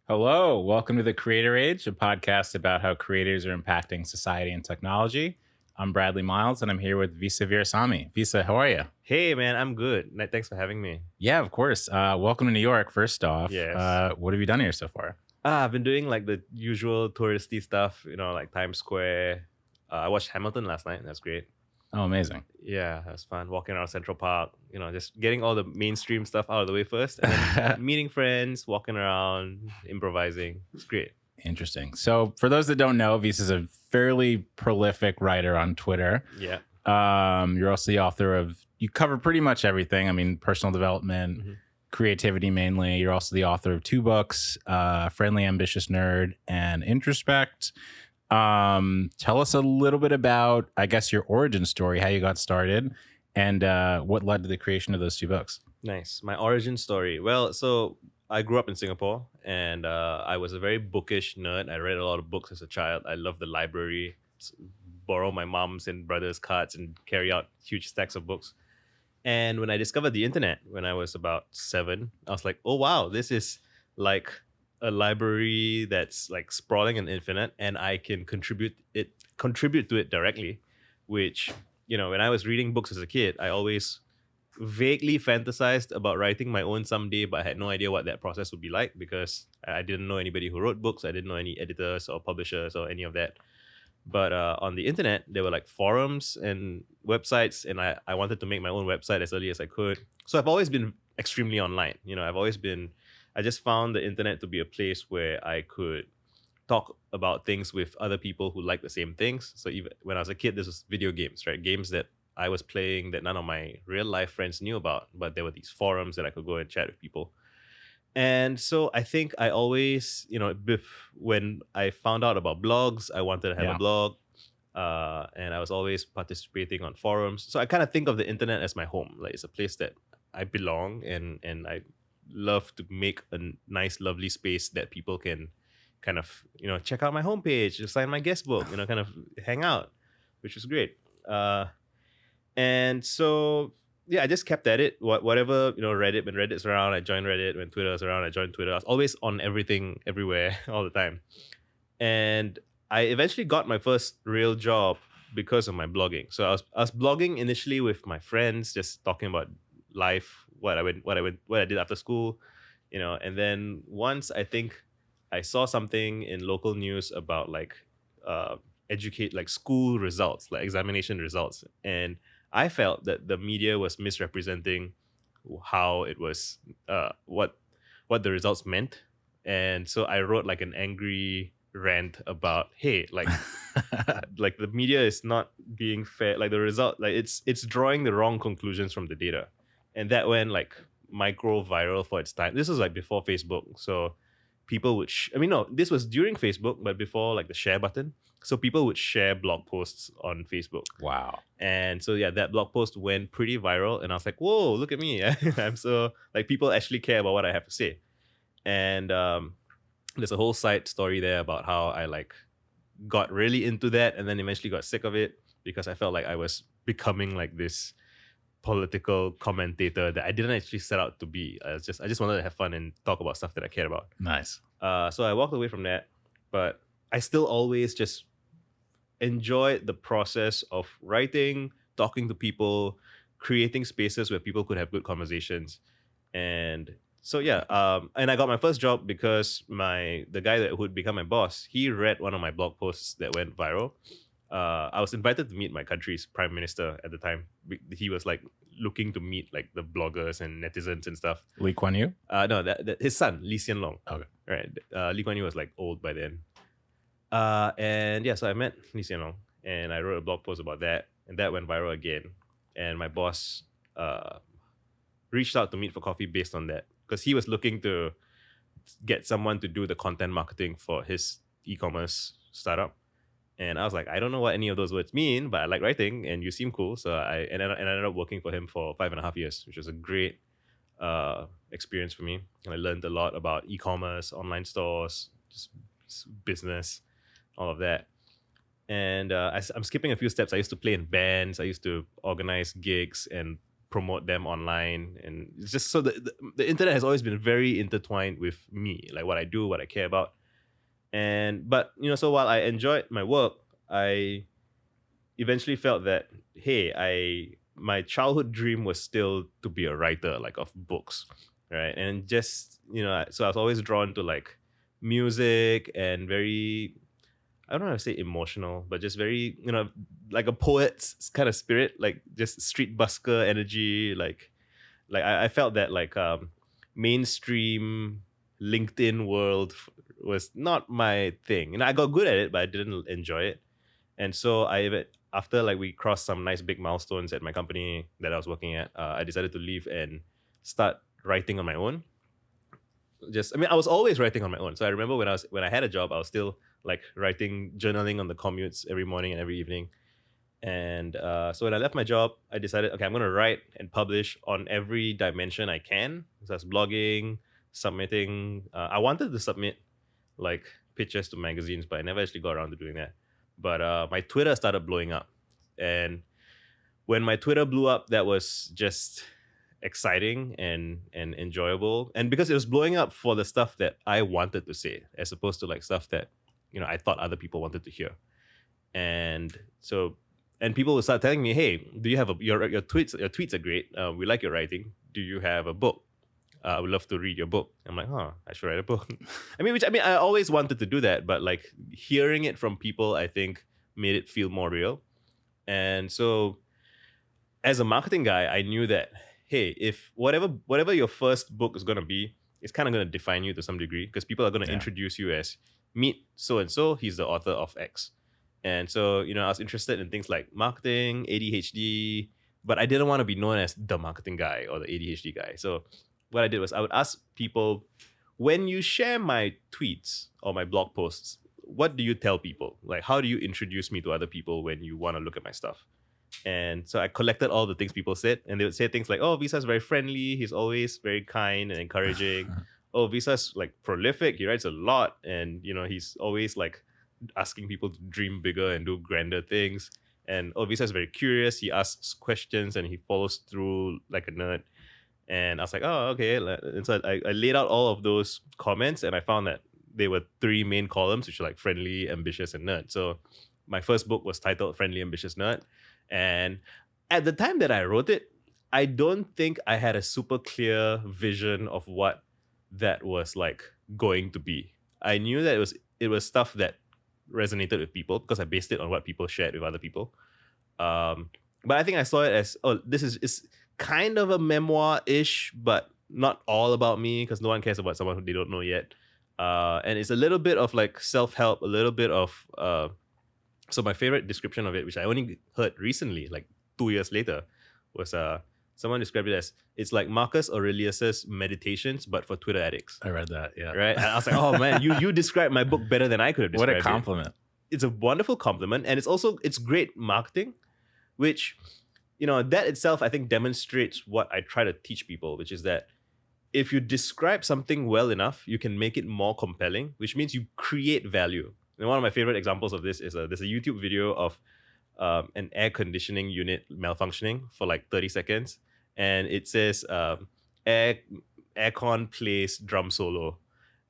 Hello, welcome to the Creator Age, a podcast about how creators are impacting society and technology. I'm Bradley Miles, and I'm here with Visa Virasamy. Visa, how are you? Hey man, I'm good. Thanks for having me. Yeah, of course. Welcome to New York. First off, Yes. what have you done here so far? I've been doing like the usual touristy stuff, like Times Square. I watched Hamilton last night. That's great. Oh, amazing. Yeah, that was fun. Walking around Central Park, just getting all the mainstream stuff out of the way first, and then meeting friends, walking around, improvising. It's great. Interesting. So, for those that don't know, Visa's a fairly prolific writer on Twitter. Yeah. You're also the author of, you cover pretty much everything. I mean, personal development, Mhm. creativity mainly. You're also the author of two books, Friendly Ambitious Nerd and Introspect. Tell us a little bit about, I guess, your origin story, how you got started, and what led to the creation of those two books. Nice. My origin story. Well, so I grew up in Singapore and I was a very bookish nerd. I read a lot of books as a child. I loved the library, borrow my mom's and brother's cards and carry out huge stacks of books. And when I discovered the internet when I was about 7, I was like, oh, wow, this is like a library that's like sprawling and infinite, and I can contribute to it directly, which, when I was reading books as a kid, I always vaguely fantasized about writing my own someday, but I had no idea what that process would be like because I didn't know anybody who wrote books. I didn't know any editors or publishers or any of that. But on the internet, there were like forums and websites, and I wanted to make my own website as early as I could. So I've always been extremely online. I just found the internet to be a place where I could talk about things with other people who like the same things. So even when I was a kid, this was video games, right? Games that I was playing that none of my real life friends knew about, but there were these forums that I could go and chat with people. And so I think I always, when I found out about blogs, I wanted to have Yeah. a blog. And I was always participating on forums. So I kind of think of the internet as my home. Like it's a place that I belong, and I love to make a nice, lovely space that people can kind of, check out my homepage, sign my guest book, kind of hang out, which was great. And so yeah, I just kept at it. Whatever, Reddit, when Reddit's around, I joined Reddit. When Twitter's around, I joined Twitter. I was always on everything, everywhere, all the time. And I eventually got my first real job because of my blogging. So I was blogging initially with my friends, just talking about life, what I did after school, and then once I think I saw something in local news about like educate like school results, like examination results, and I felt that the media was misrepresenting how it was, what the results meant, and so I wrote like an angry rant about, hey, like the media is not being fair, like the result, like it's drawing the wrong conclusions from the data, and that went like micro viral for its time. This was like before Facebook, so people would no, this was during Facebook, but before like the share button. So people would share blog posts on Facebook. Wow. And so yeah, that blog post went pretty viral, and I was like, whoa, look at me. I'm so like, people actually care about what I have to say. And there's a whole side story there about how I like got really into that and then eventually got sick of it because I felt like I was becoming like this political commentator that I didn't actually set out to be. I just wanted to have fun and talk about stuff that I cared about. Nice. So I walked away from that, but I still always just enjoyed the process of writing, talking to people, creating spaces where people could have good conversations. And so yeah, and I got my first job because the guy that would become my boss, he read one of my blog posts that went viral. I was invited to meet my country's prime minister at the time. He was like looking to meet like the bloggers and netizens and stuff. Lee Kuan Yew? No, that his son, Lee Hsien Loong. Okay. Right. Lee Kuan Yew was like old by then. And yeah, so I met Lee Hsien Loong and I wrote a blog post about that, and that went viral again. And my boss reached out to meet for coffee based on that because he was looking to get someone to do the content marketing for his e-commerce startup. And I was like, I don't know what any of those words mean, but I like writing and you seem cool. So I ended up working for him for 5.5 years, which was a great experience for me. And I learned a lot about e-commerce, online stores, just business, all of that. And I'm skipping a few steps. I used to play in bands. I used to organize gigs and promote them online. And it's just so the internet has always been very intertwined with me, like what I do, what I care about. But so while I enjoyed my work, I eventually felt that, hey, my childhood dream was still to be a writer, like of books, right? And just so I was always drawn to like music and very, I don't know how to say emotional, but just very, like a poet's kind of spirit, like just street busker energy. Like I felt that like mainstream LinkedIn world was not my thing. And I got good at it, but I didn't enjoy it. And so after like we crossed some nice big milestones at my company that I was working at, I decided to leave and start writing on my own. I was always writing on my own. So I remember when I had a job, I was still like writing, journaling on the commutes every morning and every evening. And so when I left my job, I decided, okay, I'm going to write and publish on every dimension I can. So that's blogging, submitting. I wanted to submit like pitches to magazines, but I never actually got around to doing that. But my Twitter started blowing up. And when my Twitter blew up, that was just exciting and enjoyable. And because it was blowing up for the stuff that I wanted to say, as opposed to like stuff that, I thought other people wanted to hear. And people would start telling me, hey, do you have your tweets? Your tweets are great. We like your writing. Do you have a book? I would love to read your book. I'm like, I should write a book. I always wanted to do that, but like hearing it from people, I think made it feel more real. And so as a marketing guy, I knew that, hey, if whatever your first book is going to be, it's kind of going to define you to some degree, because people are going to introduce you as, meet so-and-so, he's the author of X. And so, I was interested in things like marketing, ADHD, but I didn't want to be known as the marketing guy or the ADHD guy. So what I did was I would ask people, when you share my tweets or my blog posts, what do you tell people? Like, how do you introduce me to other people when you want to look at my stuff? And so I collected all the things people said, and they would say things like, oh, Visa's very friendly. He's always very kind and encouraging. Oh, Visa's like prolific. He writes a lot. And, he's always like asking people to dream bigger and do grander things. And oh, Visa's very curious. He asks questions and he follows through like a nerd. And I was like, oh, okay. And so I laid out all of those comments, and I found that they were 3 main columns, which are like friendly, ambitious, and nerd. So my first book was titled Friendly, Ambitious, Nerd. And at the time that I wrote it, I don't think I had a super clear vision of what that was like going to be. I knew that it was stuff that resonated with people because I based it on what people shared with other people. But I think I saw it as, this is kind of a memoir-ish, but not all about me, because no one cares about someone who they don't know yet. And it's a little bit of like self-help, a little bit of so my favorite description of it, which I only heard recently, like 2 years later, was someone described it as, it's like Marcus Aurelius's Meditations, but for Twitter addicts. I read that, yeah. Right? And I was like, oh man, you described my book better than I could have described it. What a compliment. It's a wonderful compliment. And it's great marketing, which, that itself, I think, demonstrates what I try to teach people, which is that if you describe something well enough, you can make it more compelling, which means you create value. And one of my favorite examples of this is there's a YouTube video of an air conditioning unit malfunctioning for like 30 seconds. And it says, aircon plays drum solo.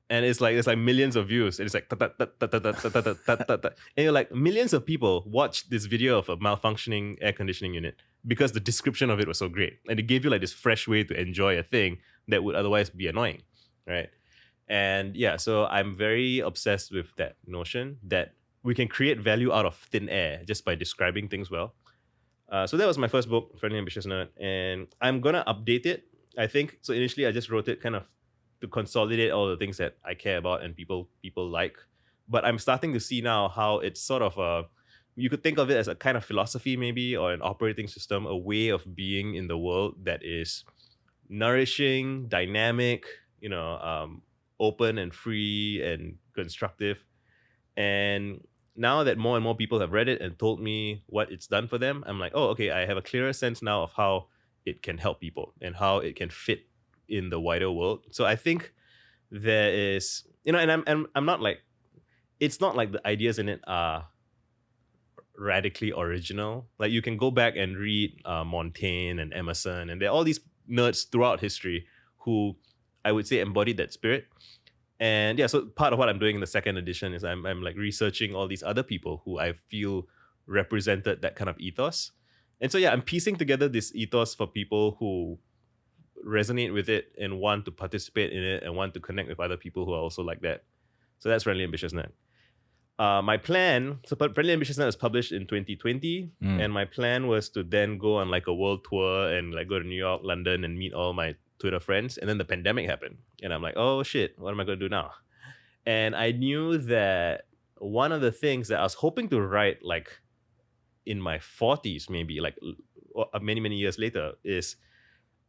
And it's like millions of views. And it's like, and you're like, millions of people watched this video of a malfunctioning air conditioning unit because the description of it was so great. And it gave you like this fresh way to enjoy a thing that would otherwise be annoying, right? And yeah, so I'm very obsessed with that notion that we can create value out of thin air just by describing things well. So that was my first book, Friendly, Ambitious, Nerd. And I'm going to update it, I think. So initially, I just wrote it kind of to consolidate all the things that I care about and people like. But I'm starting to see now how it's sort of you could think of it as a kind of philosophy maybe, or an operating system, a way of being in the world that is nourishing, dynamic, open and free and constructive. And now that more and more people have read it and told me what it's done for them, I'm like, oh, okay, I have a clearer sense now of how it can help people and how it can fit in the wider world. So I think there is, and I'm not like, it's not like the ideas in it are radically original. Like you can go back and read Montaigne and Emerson, and there are all these nerds throughout history who I would say embodied that spirit. And yeah, so part of what I'm doing in the second edition is I'm like researching all these other people who I feel represented that kind of ethos. And so yeah, I'm piecing together this ethos for people who resonate with it and want to participate in it and want to connect with other people who are also like that. So that's Friendly Ambitious Nerd. My plan, so Friendly Ambitious Nerd was published in 2020, and my plan was to then go on like a world tour and like go to New York, London, and meet all my Twitter friends. And then the pandemic happened, and I'm like, oh shit, what am I going to do now? And I knew that one of the things that I was hoping to write, like in my 40s, maybe like many years later, is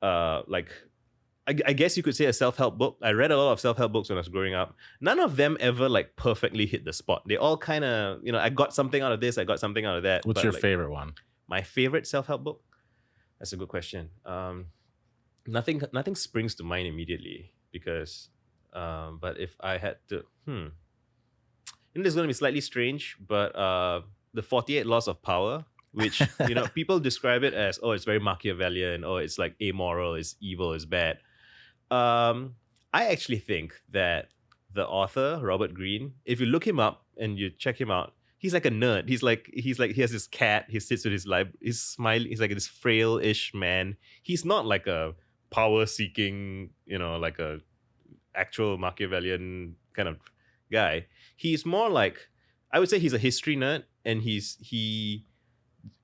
like I guess you could say a self-help book. I read a lot of self-help books when I was growing up. None of them ever like perfectly hit the spot. They all kind of, I got something out of this, I got something out of that. What's your favorite one? My favorite self-help book? That's a good question. Nothing springs to mind immediately because, but if I had to, this is going to be slightly strange, but the 48 Laws of Power, which, people describe it as, oh, it's very Machiavellian, oh, it's like amoral, it's evil, it's bad. I actually think that the author, Robert Greene, if you look him up and you check him out, he's like a nerd. He's like he has this cat. He sits with his he's smiling. He's like this frail-ish man. He's not like a power-seeking, like a actual Machiavellian kind of guy. He's more like, I would say he's a history nerd, and he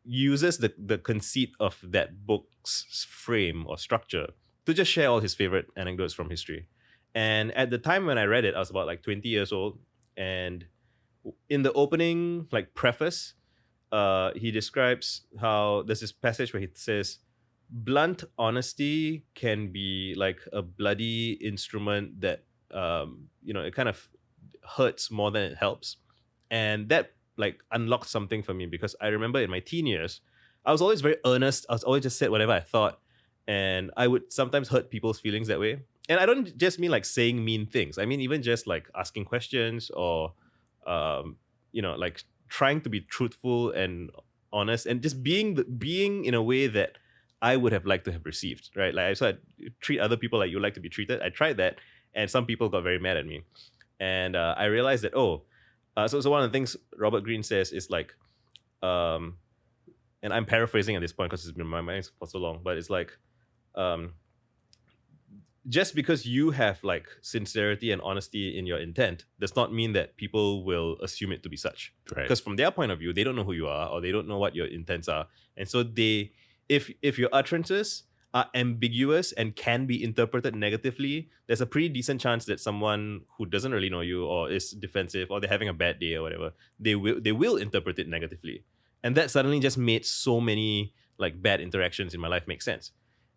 uses the conceit of that book's frame or structure to just share all his favorite anecdotes from history. And at the time when I read it, I was about like 20 years old. And in the opening like preface, he describes how there's this passage where he says, blunt honesty can be like a bloody instrument that, it kind of hurts more than it helps. And that like unlocked something for me, because I remember in my teen years, I was always very earnest. I was always just said whatever I thought. And I would sometimes hurt people's feelings that way. And I don't just mean like saying mean things. I mean, even just like asking questions or, like trying to be truthful and honest and just being in a way that I would have liked to have received, right? Like, so I treat other people like you like to be treated. I tried that, and some people got very mad at me. And I realized that, so one of the things Robert Greene says is like, and I'm paraphrasing at this point because it's been in my mind for so long, but it's like, just because you have like sincerity and honesty in your intent does not mean that people will assume it to be such. Right. Because from their point of view, they don't know who you are, or they don't know what your intents are. And so if your utterances are ambiguous and can be interpreted negatively, there's a pretty decent chance that someone who doesn't really know you or is defensive or they're having a bad day or whatever, they will interpret it negatively. And that suddenly just made so many like bad interactions in my life make sense.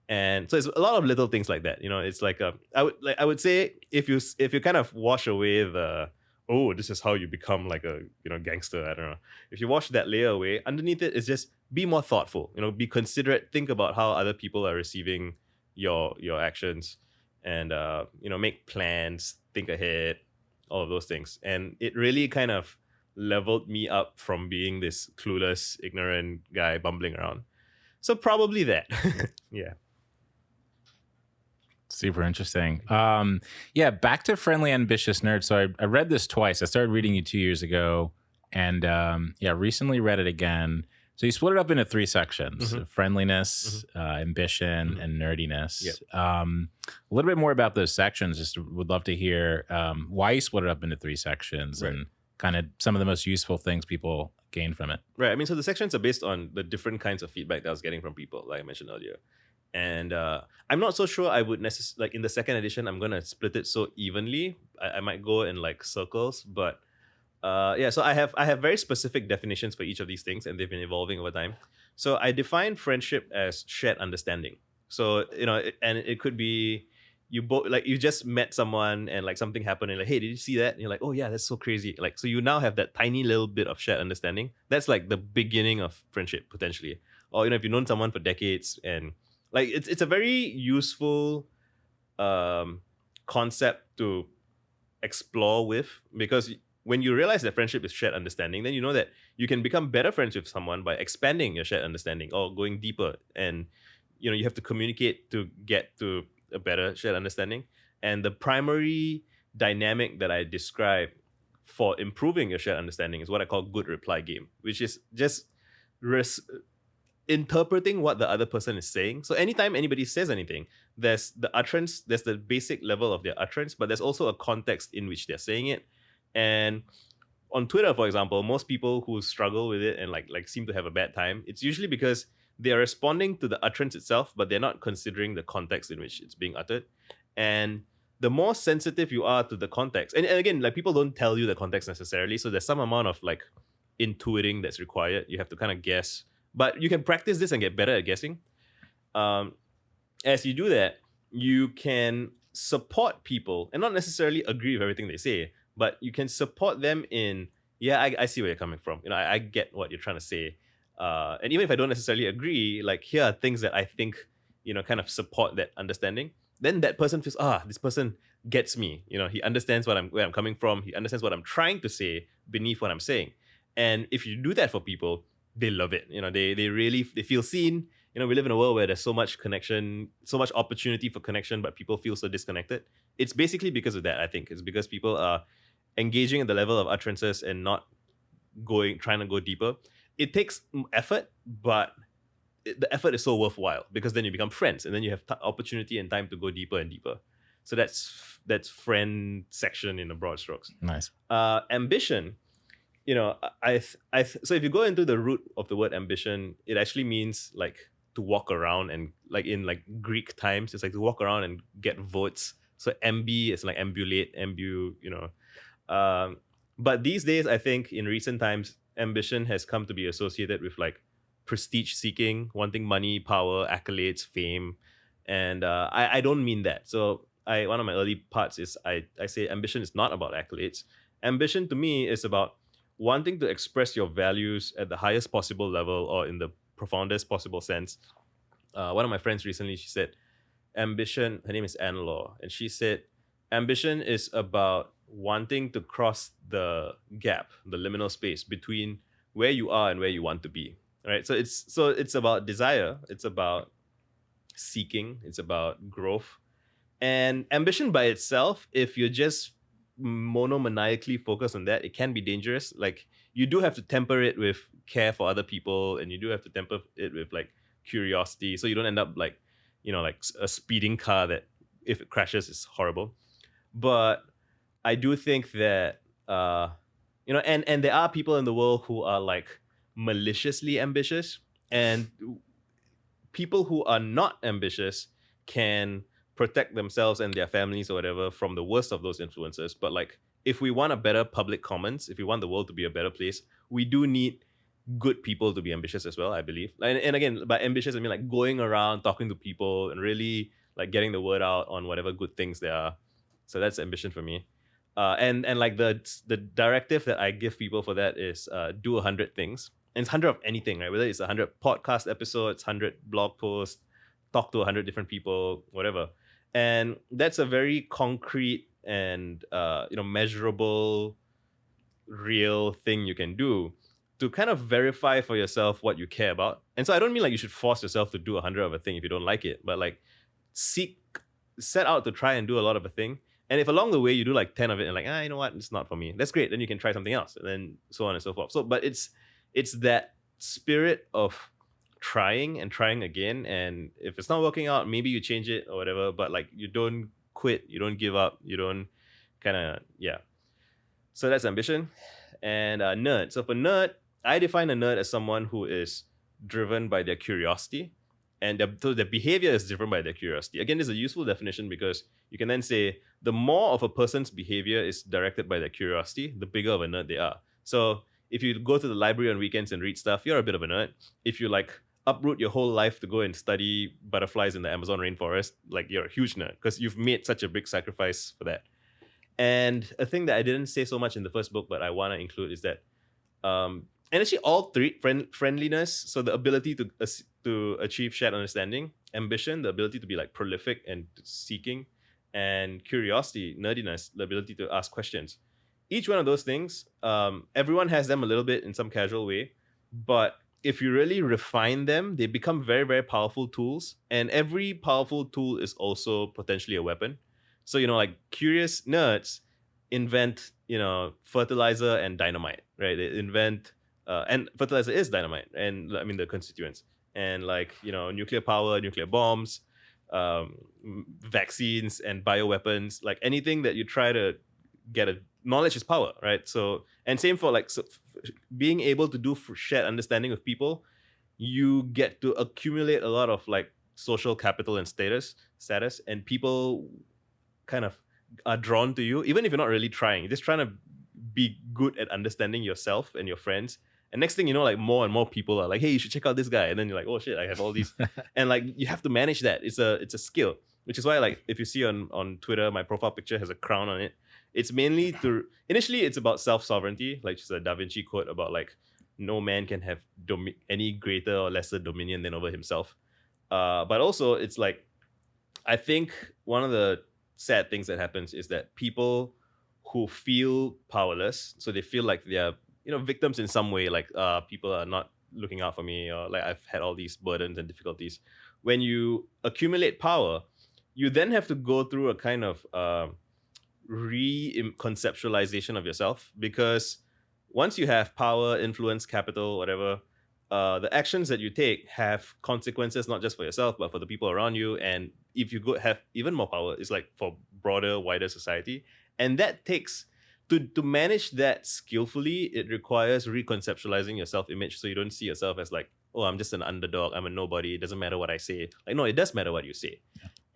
And so it's a lot of little things like that. It's like I would say if you kind of wash away the, oh, this is how you become like a gangster, I don't know. If you wash that layer away, underneath it is just be more thoughtful. Be considerate. Think about how other people are receiving your actions, and make plans. Think ahead. All of those things, and it really kind of leveled me up from being this clueless, ignorant guy bumbling around. So probably that. Yeah. Super interesting. Back to Friendly Ambitious Nerd. So I read this twice. I started reading you 2 years ago, and recently read it again. So you split it up into 3 sections: friendliness, ambition, and nerdiness. Yep. A little bit more about those sections. Just would love to hear why you split it up into 3 sections, right, and kind of some of the most useful things people gain from it. Right. I mean, so the sections are based on the different kinds of feedback that I was getting from people, like I mentioned earlier. And I'm not so sure I would necessarily, like in the second edition, I'm going to split it so evenly. I might go in like circles, but so I have very specific definitions for each of these things, and they've been evolving over time. So I define friendship as shared understanding. So, and it could be you both, like you just met someone and like something happened and like, hey, did you see that? And you're like, oh yeah, that's so crazy. Like, so you now have that tiny little bit of shared understanding. That's like the beginning of friendship potentially. Or, if you've known someone for decades, and like it's a very useful concept to explore with, because when you realize that friendship is shared understanding, then you know that you can become better friends with someone by expanding your shared understanding or going deeper. And you have to communicate to get to a better shared understanding. And the primary dynamic that I describe for improving your shared understanding is what I call good reply game, which is just interpreting what the other person is saying. So anytime anybody says anything, there's the utterance, there's the basic level of their utterance, but there's also a context in which they're saying it. And on Twitter, for example, most people who struggle with it and like seem to have a bad time, it's usually because they are responding to the utterance itself, but they're not considering the context in which it's being uttered. And the more sensitive you are to the context, and again, like people don't tell you the context necessarily, so there's some amount of like intuiting that's required. You have to kind of guess, but you can practice this and get better at guessing. As you do that, you can support people and not necessarily agree with everything they say, but you can support them in, yeah, I see where you're coming from. I get what you're trying to say. And even if I don't necessarily agree, like here are things that I think, kind of support that understanding. Then that person feels, this person gets me. He understands where I'm coming from. He understands what I'm trying to say beneath what I'm saying. And if you do that for people, they love it. They feel seen. We live in a world where there's so much connection, so much opportunity for connection, but people feel so disconnected. It's basically because of that, I think. It's because people are engaging at the level of utterances and not trying to go deeper. It takes effort, but the effort is so worthwhile because then you become friends and then you have opportunity and time to go deeper and deeper. So that's friend section in the broad strokes. Nice. Ambition, so if you go into the root of the word ambition, it actually means like to walk around, and like in like Greek times, it's like to walk around and get votes. So ambi is like ambulate, but these days, I think in recent times, ambition has come to be associated with like prestige seeking, wanting money, power, accolades, fame. And I don't mean that. So one of my early parts is I say ambition is not about accolades. Ambition to me is about wanting to express your values at the highest possible level or in the profoundest possible sense. One of my friends recently, she said, ambition, her name is Anne Law, and she said, ambition is about wanting to cross the gap, the liminal space between where you are and where you want to be. Right? So it's about desire, it's about seeking, it's about growth. And ambition by itself, if you're just monomaniacally focused on that, it can be dangerous. Like you do have to temper it with care for other people, and you do have to temper it with like curiosity, so you don't end up like like a speeding car that if it crashes is horrible. But I do think that and there are people in the world who are like maliciously ambitious, and people who are not ambitious can protect themselves and their families or whatever from the worst of those influences. But like if we want a better public commons, if we want the world to be a better place, we do need good people to be ambitious as well, I believe. And again, by ambitious, I mean like going around talking to people and really like getting the word out on whatever good things there are. So that's ambition for me. And like the directive that I give people for that is do 100 things. And it's 100 of anything, right? Whether it's 100 podcast episodes, 100 blog posts, talk to 100 different people, whatever. And that's a very concrete and measurable, real thing you can do to kind of verify for yourself what you care about. And so I don't mean like you should force yourself to do 100 of a thing if you don't like it, but like set out to try and do a lot of a thing. And if along the way you do like 10 of it and like, you know what, it's not for me, that's great. Then you can try something else, and then so on and so forth. So, but it's that spirit of trying and trying again. And if it's not working out, maybe you change it or whatever, but like you don't quit, you don't give up, you don't So that's ambition. And nerd. So for nerd, I define a nerd as someone who is driven by their curiosity, and their behavior is driven by their curiosity. Again, this is a useful definition because you can then say the more of a person's behavior is directed by their curiosity, the bigger of a nerd they are. So if you go to the library on weekends and read stuff, you're a bit of a nerd. If you like uproot your whole life to go and study butterflies in the Amazon rainforest, like you're a huge nerd because you've made such a big sacrifice for that. And a thing that I didn't say so much in the first book, but I want to include is that and actually all three, friendliness, so the ability to achieve shared understanding, ambition, the ability to be like prolific and seeking, and curiosity, nerdiness, the ability to ask questions. each one of those things, everyone has them a little bit in some casual way, but if you really refine them, they become very, very powerful tools. And every powerful tool is also potentially a weapon. So, like curious nerds invent, fertilizer and dynamite, right? They invent, and fertilizer is dynamite, and I mean the constituents, and like, nuclear power, nuclear bombs, vaccines, and bioweapons, like anything that you try to get a knowledge is power, right? So, and same for like being able to do shared understanding with people, you get to accumulate a lot of like social capital and status, and people kind of are drawn to you, even if you're not really trying. You're just trying to be good at understanding yourself and your friends. And next thing you know, like more and more people are like, hey, you should check out this guy. And then you're like, oh shit, I have all these. And like you have to manage that. It's a skill, which is why like if you see on Twitter, my profile picture has a crown on it. It's mainly initially it's about self-sovereignty, like just a Da Vinci quote about like no man can have any greater or lesser dominion than over himself. But also it's like, I think one of the sad things that happens is that people who feel powerless, so they feel like they're victims in some way, like people are not looking out for me, or like I've had all these burdens and difficulties. When you accumulate power, you then have to go through a kind of reconceptualization of yourself, because once you have power, influence, capital, whatever, the actions that you take have consequences, not just for yourself but for the people around you. And if you have even more power, it's like for broader, wider society. And that takes to manage that skillfully, it requires reconceptualizing your self-image, so you don't see yourself as like, oh, I'm just an underdog, I'm a nobody, it doesn't matter what I say. Like, no, it does matter what you say.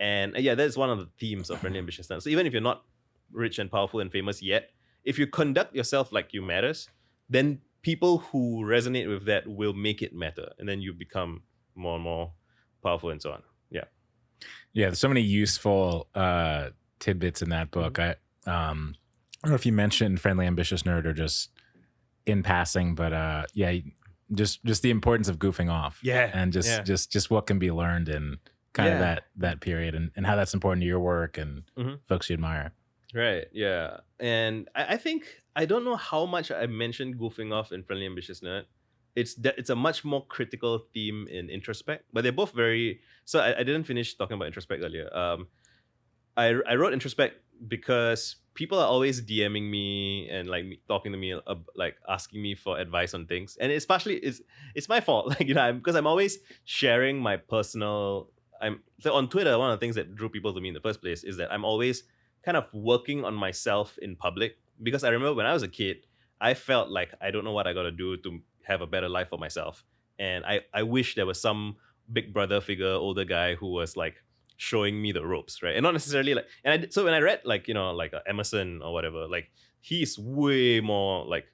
And yeah, that's one of the themes of Friendly Ambitious Nerds. So even if you're not rich and powerful and famous yet, if you conduct yourself like you matters, then people who resonate with that will make it matter, and then you become more and more powerful and so on. Yeah, there's so many useful tidbits in that book. I don't know if you mentioned Friendly Ambitious Nerd or just in passing, but yeah, just the importance of goofing off, and just what can be learned in kind of that period, and how that's important to your work and folks you admire. Right. Yeah. And I think, I don't know how much I mentioned goofing off in Friendly Ambitious Nerd. It's a much more critical theme in Introspect, but they're both very. So I didn't finish talking about Introspect earlier. I wrote Introspect because people are always DMing me and like talking to me, like asking me for advice on things, and it's partially it's my fault, like because I'm always sharing my personal. So on Twitter, one of the things that drew people to me in the first place is that I'm always kind of working on myself in public, because I remember when I was a kid, I felt like I don't know what I got to do to have a better life for myself, and I wish there was some big brother figure, older guy who was like showing me the ropes, right? And not necessarily like, so when I read like like Emerson or whatever, like he's way more like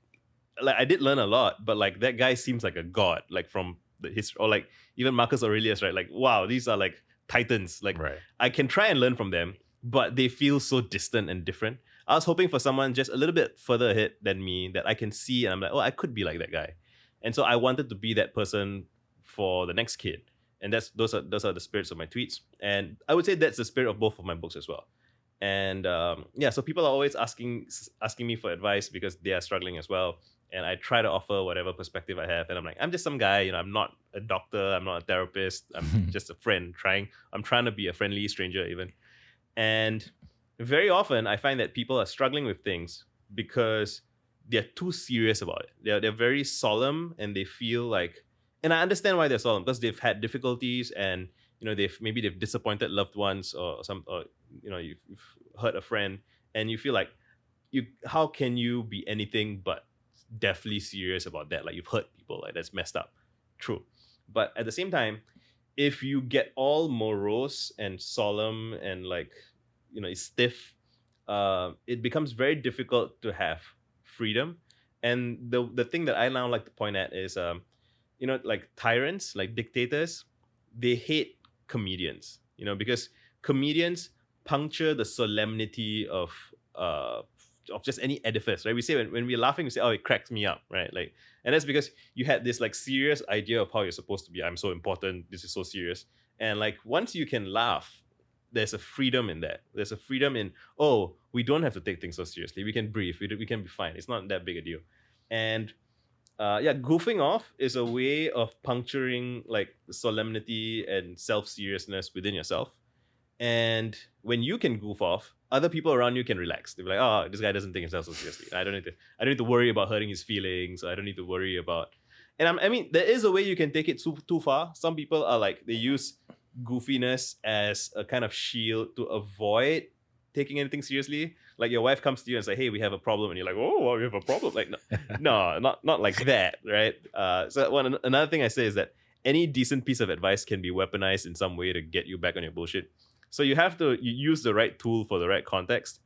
I did learn a lot, but like that guy seems like a god, like from the history, or like even Marcus Aurelius, right? Like, wow, these are like titans. Like, right. I can try and learn from them, but they feel so distant and different. I was hoping for someone just a little bit further ahead than me that I can see, and I'm like, oh, I could be like that guy. And so I wanted to be that person for the next kid. And those are the spirits of my tweets. And I would say that's the spirit of both of my books as well. And so people are always asking me for advice because they are struggling as well. And I try to offer whatever perspective I have. And I'm like, I'm just some guy, I'm not a doctor, I'm not a therapist, I'm just a friend I'm trying to be a friendly stranger even. And very often I find that people are struggling with things because they're too serious about it. They're very solemn, and they feel like, and I understand why they're solemn, because they've had difficulties, and they've disappointed loved ones, or you've hurt a friend, and you feel like how can you be anything but deathly serious about that? Like, you've hurt people, like that's messed up. True. But at the same time, if you get all morose and solemn and like stiff, it becomes very difficult to have freedom. And the thing that I now like to point at is like tyrants, like dictators, they hate comedians, because comedians puncture the solemnity of just any edifice, right? We say when we're laughing, we say, oh, it cracks me up, right? Like, and that's because you had this like serious idea of how you're supposed to be. I'm so important, this is so serious. And like once you can laugh, there's a freedom in that. There's a freedom in, oh, we don't have to take things so seriously. We can breathe. We can be fine. It's not that big a deal. And yeah, goofing off is a way of puncturing like solemnity and self-seriousness within yourself. And when you can goof off, other people around you can relax. They'll be like, oh, this guy doesn't take himself so seriously. I don't need to worry about hurting his feelings. I don't need to worry about. And I mean, there is a way you can take it too far. Some people are like, they use goofiness as a kind of shield to avoid taking anything seriously. Like your wife comes to you and say, hey, we have a problem, and you're like, oh, well, we have a problem. Like, no, not like that, right? Another thing I say is that any decent piece of advice can be weaponized in some way to get you back on your bullshit. So you use the right tool for the right context.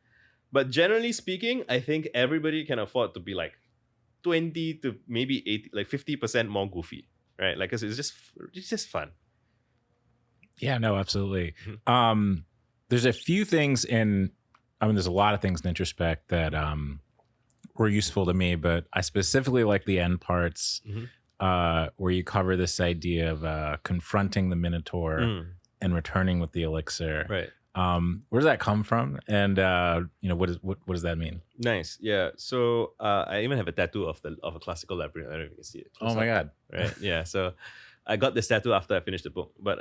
But generally speaking, I think everybody can afford to be like 20 to maybe 80, like 50% more goofy, right? Like, 'cause it's just fun. Yeah, no, absolutely. There's a few things there's a lot of things in Introspect that were useful to me, but I specifically like the end parts where you cover this idea of confronting the Minotaur and returning with the elixir. Right. Where does that come from? And what does that mean? Nice. Yeah. So I even have a tattoo of a classical labyrinth. I don't know if you can see it. Oh my God. Right. Yeah. So I got this tattoo after I finished the book. But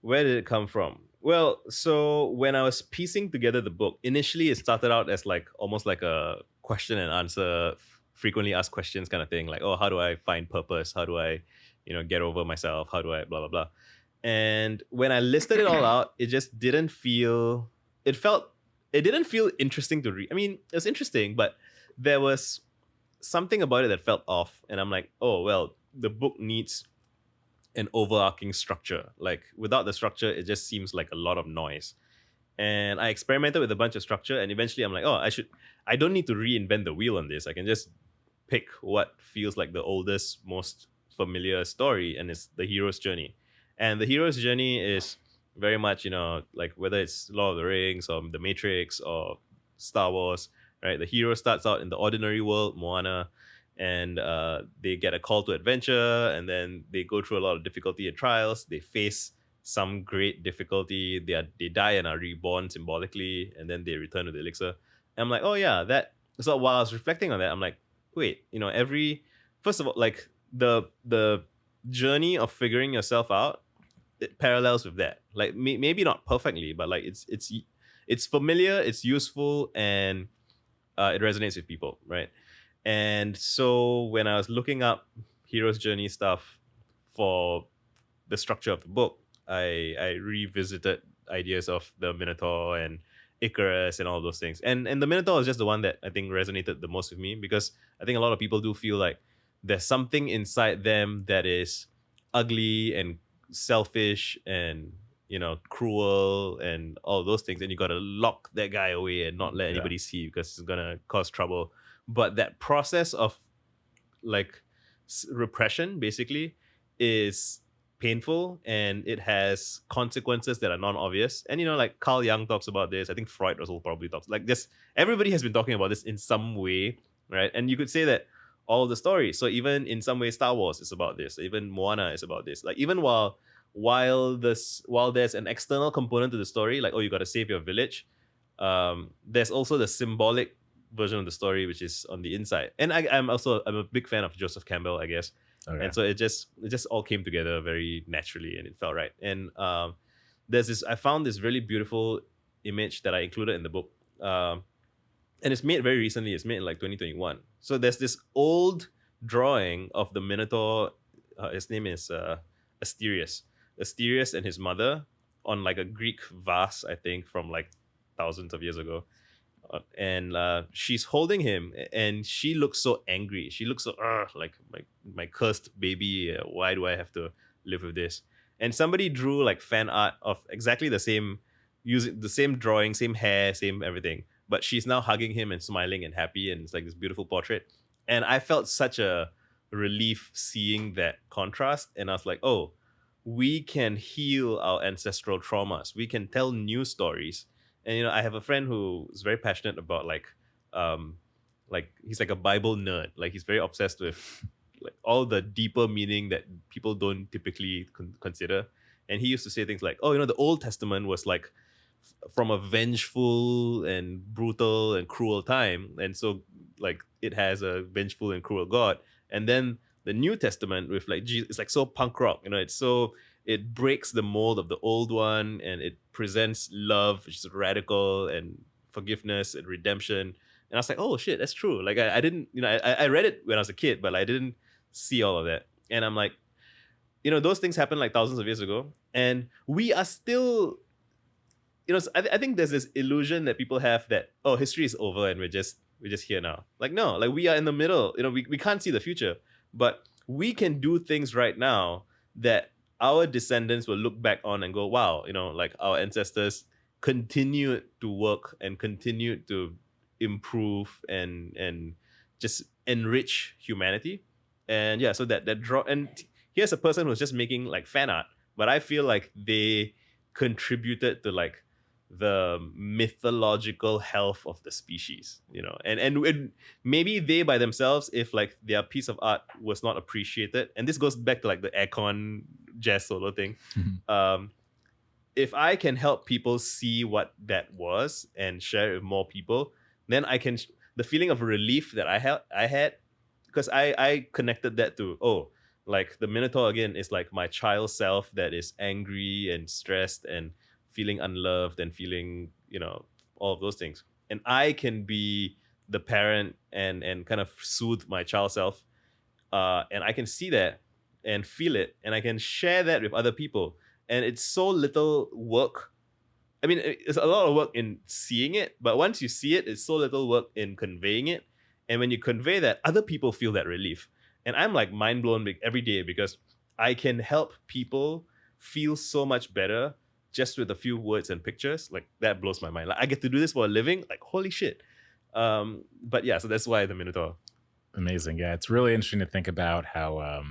where did it come from? Well, so when I was piecing together the book, initially it started out as like almost like a question and answer, frequently asked questions kind of thing. Like, oh, how do I find purpose? How do I, get over myself? How do I blah, blah, blah. And when I listed it all out, it just didn't feel, it didn't feel interesting to read. I mean, it was interesting, but there was something about it that felt off. And I'm like, oh, well, the book needs an overarching structure. Like without the structure, it just seems like a lot of noise. And I experimented with a bunch of structure, and eventually I'm like, oh, I don't need to reinvent the wheel on this. I can just pick what feels like the oldest, most familiar story, and it's the hero's journey. And the hero's journey is very much, like whether it's Lord of the Rings or The Matrix or Star Wars, right? The hero starts out in the ordinary world, Moana, and they get a call to adventure, and then they go through a lot of difficulty and trials. They face some great difficulty. They die and are reborn symbolically, and then they return to the elixir. And I'm like, oh yeah, that. So while I was reflecting on that, I'm like, wait, first of all, like the journey of figuring yourself out, it parallels with that. Like maybe not perfectly, but like it's familiar, it's useful, and it resonates with people, right? And so when I was looking up hero's journey stuff for the structure of the book, I revisited ideas of the Minotaur and Icarus and all those things. And the Minotaur is just the one that I think resonated the most with me, because I think a lot of people do feel like there's something inside them that is ugly and selfish and cruel and all those things, and you got to lock that guy away and not let anybody see you because it's gonna cause trouble. But that process of like repression basically is painful, and it has consequences that are non-obvious. And like Carl Jung talks about this. I think Freud also probably talks like this. Everybody has been talking about this in some way, right? And you could say that all the stories. So even in some way, Star Wars is about this. Even Moana is about this. Like even while there's an external component to the story, like, oh, you got to save your village, there's also the symbolic version of the story, which is on the inside. And I'm a big fan of Joseph Campbell, I guess. Okay. And so it just all came together very naturally, and it felt right. And I found this really beautiful image that I included in the book, and it's made very recently. It's made in like 2021. So there's this old drawing of the Minotaur. His name is Asterius and his mother on like a Greek vase, I think, from like thousands of years ago. And she's holding him, and she looks so angry. She looks so like my cursed baby. Why do I have to live with this? And somebody drew like fan art of exactly the same, using the same drawing, same hair, same everything. But she's now hugging him and smiling and happy, and it's like this beautiful portrait. And I felt such a relief seeing that contrast. And I was like, oh, we can heal our ancestral traumas. We can tell new stories. And I have a friend who is very passionate about like he's like a Bible nerd. Like he's very obsessed with like all the deeper meaning that people don't typically consider. And he used to say things like, oh, the Old Testament was like from a vengeful and brutal and cruel time, and so like it has a vengeful and cruel God. And then the New Testament with like Jesus, it's like so punk rock, it's so, it breaks the mold of the old one, and it presents love, which is radical, and forgiveness and redemption. And I was like, oh shit, that's true. Like I didn't, I read it when I was a kid, but I didn't see all of that. And I'm like, those things happened like thousands of years ago, and we are still, I think there's this illusion that people have that, oh, history is over and we're just here now. Like, no, like we are in the middle. We can't see the future, but we can do things right now that our descendants will look back on and go, wow, like our ancestors continued to work and continued to improve and just enrich humanity. And yeah, so that draw, and here's a person who's just making like fan art, but I feel like they contributed to like the mythological health of the species, and maybe they by themselves, if like their piece of art was not appreciated, and this goes back to like the aircon jazz solo thing, if I can help people see what that was and share it with more people, then I can, the feeling of relief that I had, because I connected that to, oh, like the Minotaur again is like my child self that is angry and stressed and feeling unloved and feeling, all of those things. And I can be the parent and kind of soothe my child self. And I can see that and feel it, and I can share that with other people. And it's so little work. I mean, it's a lot of work in seeing it, but once you see it, it's so little work in conveying it. And when you convey that, other people feel that relief. And I'm like mind blown every day, because I can help people feel so much better just with a few words and pictures. Like that blows my mind. Like I get to do this for a living. Like holy shit. But yeah, so that's why the Minotaur. Amazing. Yeah, it's really interesting to think about how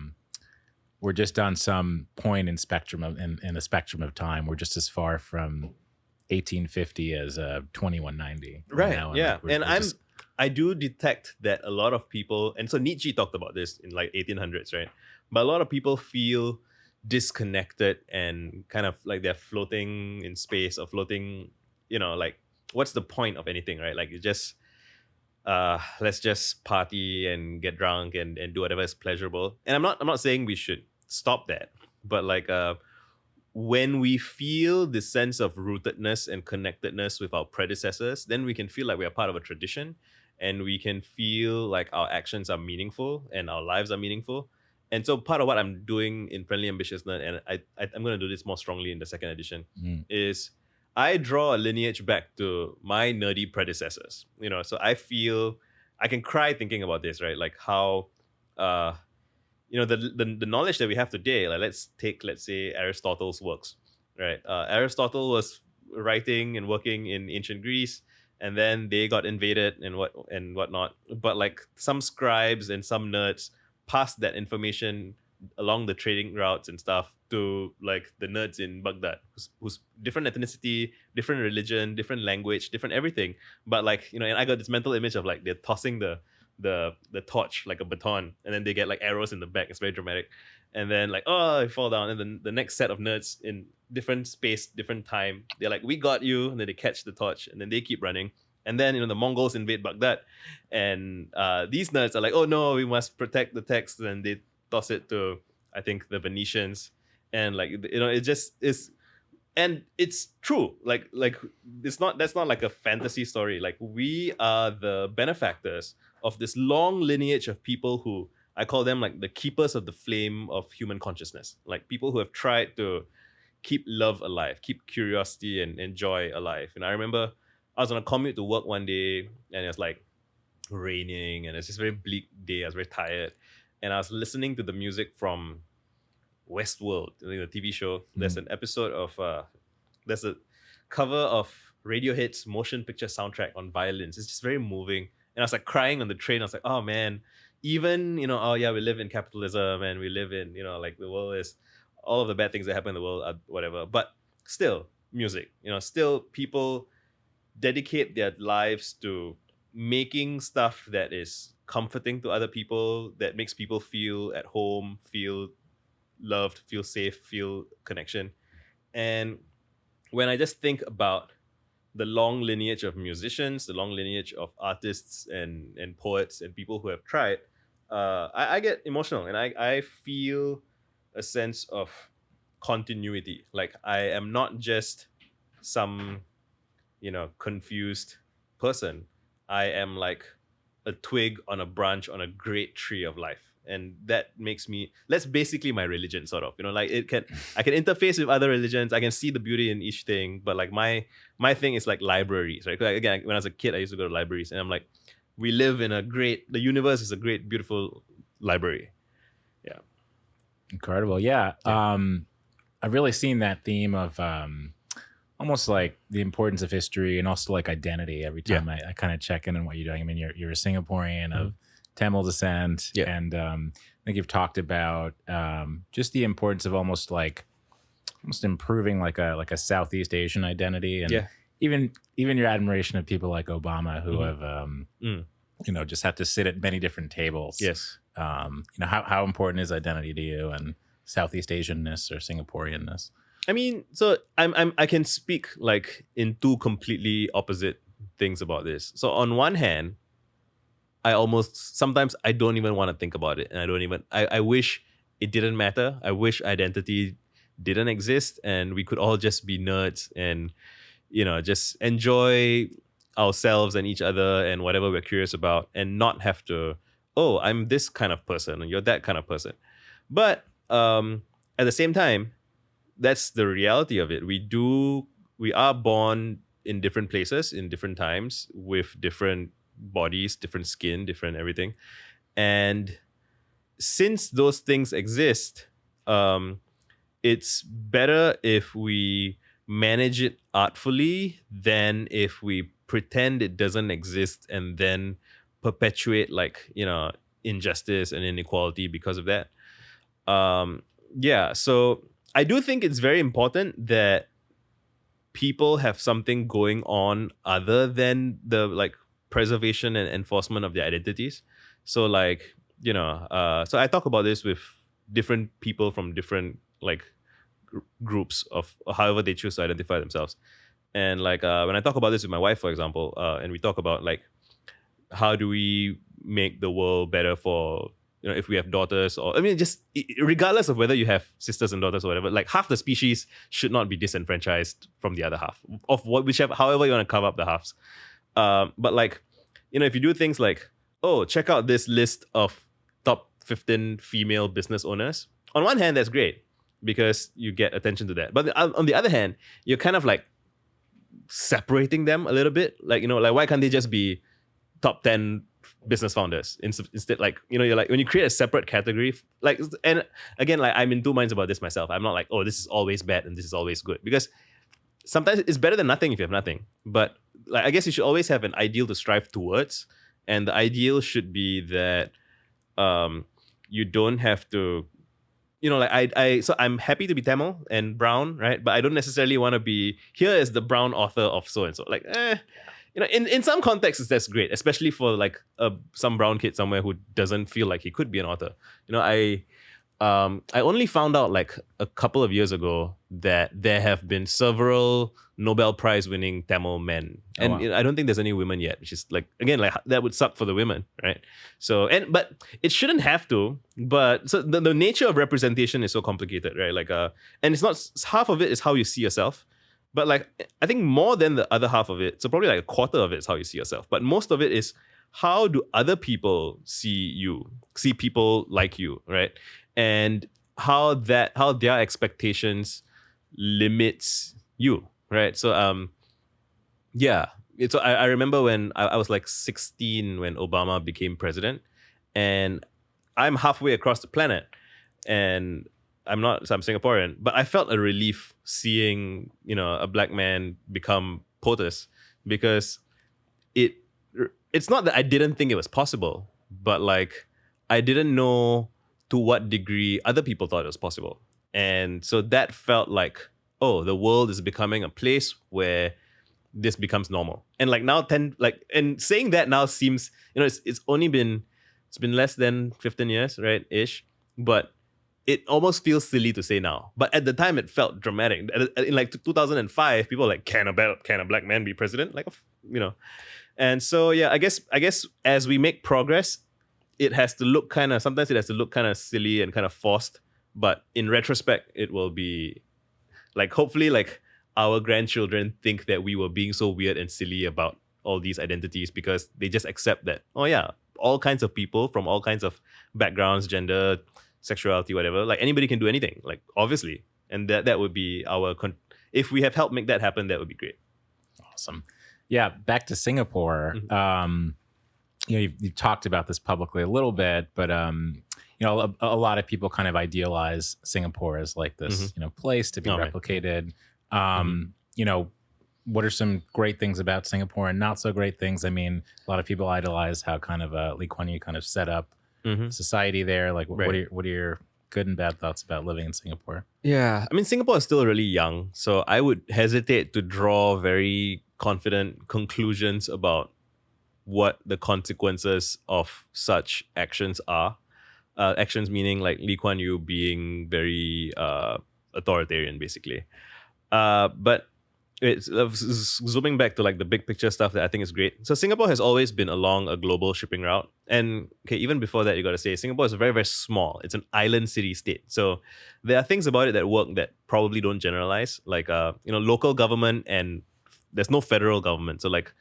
we're just on some point in a spectrum of time. We're just as far from 1850 as 2190. Right. Now, yeah. and I do detect that a lot of people, and so Nietzsche talked about this in like 1800s, right? But a lot of people feel disconnected and kind of like they're floating in space, or floating, like what's the point of anything, right? Like it's just let's just party and get drunk and do whatever is pleasurable. And I'm not saying we should stop that, but like when we feel the sense of rootedness and connectedness with our predecessors, then we can feel like we are part of a tradition, and we can feel like our actions are meaningful and our lives are meaningful. And so part of what I'm doing in Friendly Ambitious Nerd, and I'm going to do this more strongly in the second edition, is I draw a lineage back to my nerdy predecessors. So I feel I can cry thinking about this, right? Like how, the knowledge that we have today. Like let's say Aristotle's works, right? Aristotle was writing and working in ancient Greece, and then they got invaded and whatnot. But like some scribes and some nerds passed that information along the trading routes and stuff to like the nerds in Baghdad, who's different ethnicity, different religion, different language, different everything. But like, and I got this mental image of like they're tossing the torch like a baton, and then they get like arrows in the back. It's very dramatic. And then like, oh, I fall down. And then the next set of nerds in different space, different time, they're like, we got you. And then they catch the torch, and then they keep running. And then, the Mongols invade Baghdad, and these nerds are like, oh no, we must protect the text. And they toss it to, I think, the Venetians. And like, it just is, and it's true. Like that's not like a fantasy story. Like we are the benefactors of this long lineage of people who, I call them like the keepers of the flame of human consciousness. Like people who have tried to keep love alive, keep curiosity and joy alive. And I remember I was on a commute to work one day, and it was like raining, and it's just a very bleak day. I was very tired, and I was listening to the music from Westworld, the TV show. There's an episode of there's a cover of Radiohead's motion picture soundtrack on violins. It's just very moving, and I was like crying on the train. I was like, oh man, even oh yeah, we live in capitalism, and we live in like the world is, all of the bad things that happen in the world are whatever, but still music. Still people dedicate their lives to making stuff that is comforting to other people, that makes people feel at home, feel loved, feel safe, feel connection. And when I just think about the long lineage of musicians, the long lineage of artists and poets and people who have tried, I get emotional, and I feel a sense of continuity. Like I am not just some, confused person. I am like a twig on a branch on a great tree of life. And that's basically my religion, sort of. Like I can interface with other religions. I can see the beauty in each thing. But like my thing is like libraries, right? 'Cause, like, again, when I was a kid, I used to go to libraries, and I'm like, the universe is a great, beautiful library. Yeah. Incredible. Yeah. I've really seen that theme of almost like the importance of history and also like identity every time I kind of check in on what you're doing. I mean, you're a Singaporean of Tamil descent, and I think you've talked about just the importance of almost improving like a Southeast Asian identity, and even your admiration of people like Obama who have just had to sit at many different tables. Yes. How important is identity to you, and Southeast Asianness or Singaporeanness? I mean, so I can speak like in two completely opposite things about this. So on one hand, sometimes I don't even want to think about it, and I wish it didn't matter. I wish identity didn't exist, and we could all just be nerds and just enjoy ourselves and each other and whatever we're curious about, and not have to, oh, I'm this kind of person and you're that kind of person. But at the same time, that's the reality of it. We are born in different places, in different times, with different bodies, different skin, different everything. And since those things exist, it's better if we manage it artfully than if we pretend it doesn't exist and then perpetuate injustice and inequality because of that. So I do think it's very important that people have something going on other than the preservation and enforcement of their identities. So so I talk about this with different people from different groups of however they choose to identify themselves. And when I talk about this with my wife, for example, and we talk about how do we make the world better for if we have daughters, or just regardless of whether you have sisters and daughters or whatever, half the species should not be disenfranchised from the other half of however you want to cover up the halves. But if you do things like, oh, check out this list of top 15 female business owners. On one hand, that's great because you get attention to that. But on the other hand, you're kind of separating them a little bit. Why can't they just be top 10 business founders instead? You're when you create a separate category, and again, I'm in two minds about this myself. I'm not oh, this is always bad and this is always good, because sometimes it's better than nothing if you have nothing. But I guess you should always have an ideal to strive towards, and the ideal should be that you don't have to so I'm happy to be Tamil and brown, right? But I don't necessarily want to be here as the brown author of so and so. In some contexts that's great, especially for some brown kid somewhere who doesn't feel like he could be an author. I only found out a couple of years ago that there have been several Nobel Prize winning Tamil men, and I don't think there's any women yet, which is again that would suck for the women, right? So but it shouldn't have to. But so the nature of representation is so complicated, right? And it's not, half of it is how you see yourself, but I think more than the other half of it, so probably a quarter of it is how you see yourself, but most of it is how do other people see people like you, right? And how their expectations limits you, right? So So I remember when I was 16 when Obama became president, and I'm halfway across the planet, and I'm Singaporean, but I felt a relief seeing a black man become POTUS, because it's not that I didn't think it was possible, but I didn't know to what degree other people thought it was possible. And so that felt oh, the world is becoming a place where this becomes normal. And now and saying that now seems, it's been less than 15 years, right? Ish. But it almost feels silly to say now, but at the time it felt dramatic. In like 2005, people were like, can a black man be president? Like, you know. And so yeah, I guess as we make progress, it has to look kind of sometimes it has to look kind of silly and kind of forced. But in retrospect, it will be like hopefully like our grandchildren think that we were being so weird and silly about all these identities because they just accept that, oh yeah, all kinds of people from all kinds of backgrounds, gender, sexuality, whatever, like anybody can do anything, like obviously. And that would be if we have helped make that happen, that would be great. Awesome. Yeah, back to Singapore. You've talked about this publicly a little bit, but a lot of people kind of idealize Singapore as like this, place to be replicated. What are some great things about Singapore and not so great things? I mean, a lot of people idolize how kind of Lee Kuan Yew kind of set up society there. Like, what are your good and bad thoughts about living in Singapore? Yeah, I mean, Singapore is still really young, so I would hesitate to draw very confident conclusions about what the consequences of such actions are. Actions meaning like Lee Kuan Yew being very authoritarian, basically. But it's zooming back to like the big picture stuff that I think is great. So Singapore has always been along a global shipping route, and okay, even before that, you got to say Singapore is very, very small. It's an island city state, so there are things about it that work that probably don't generalize. Like local government, and there's no federal government, so like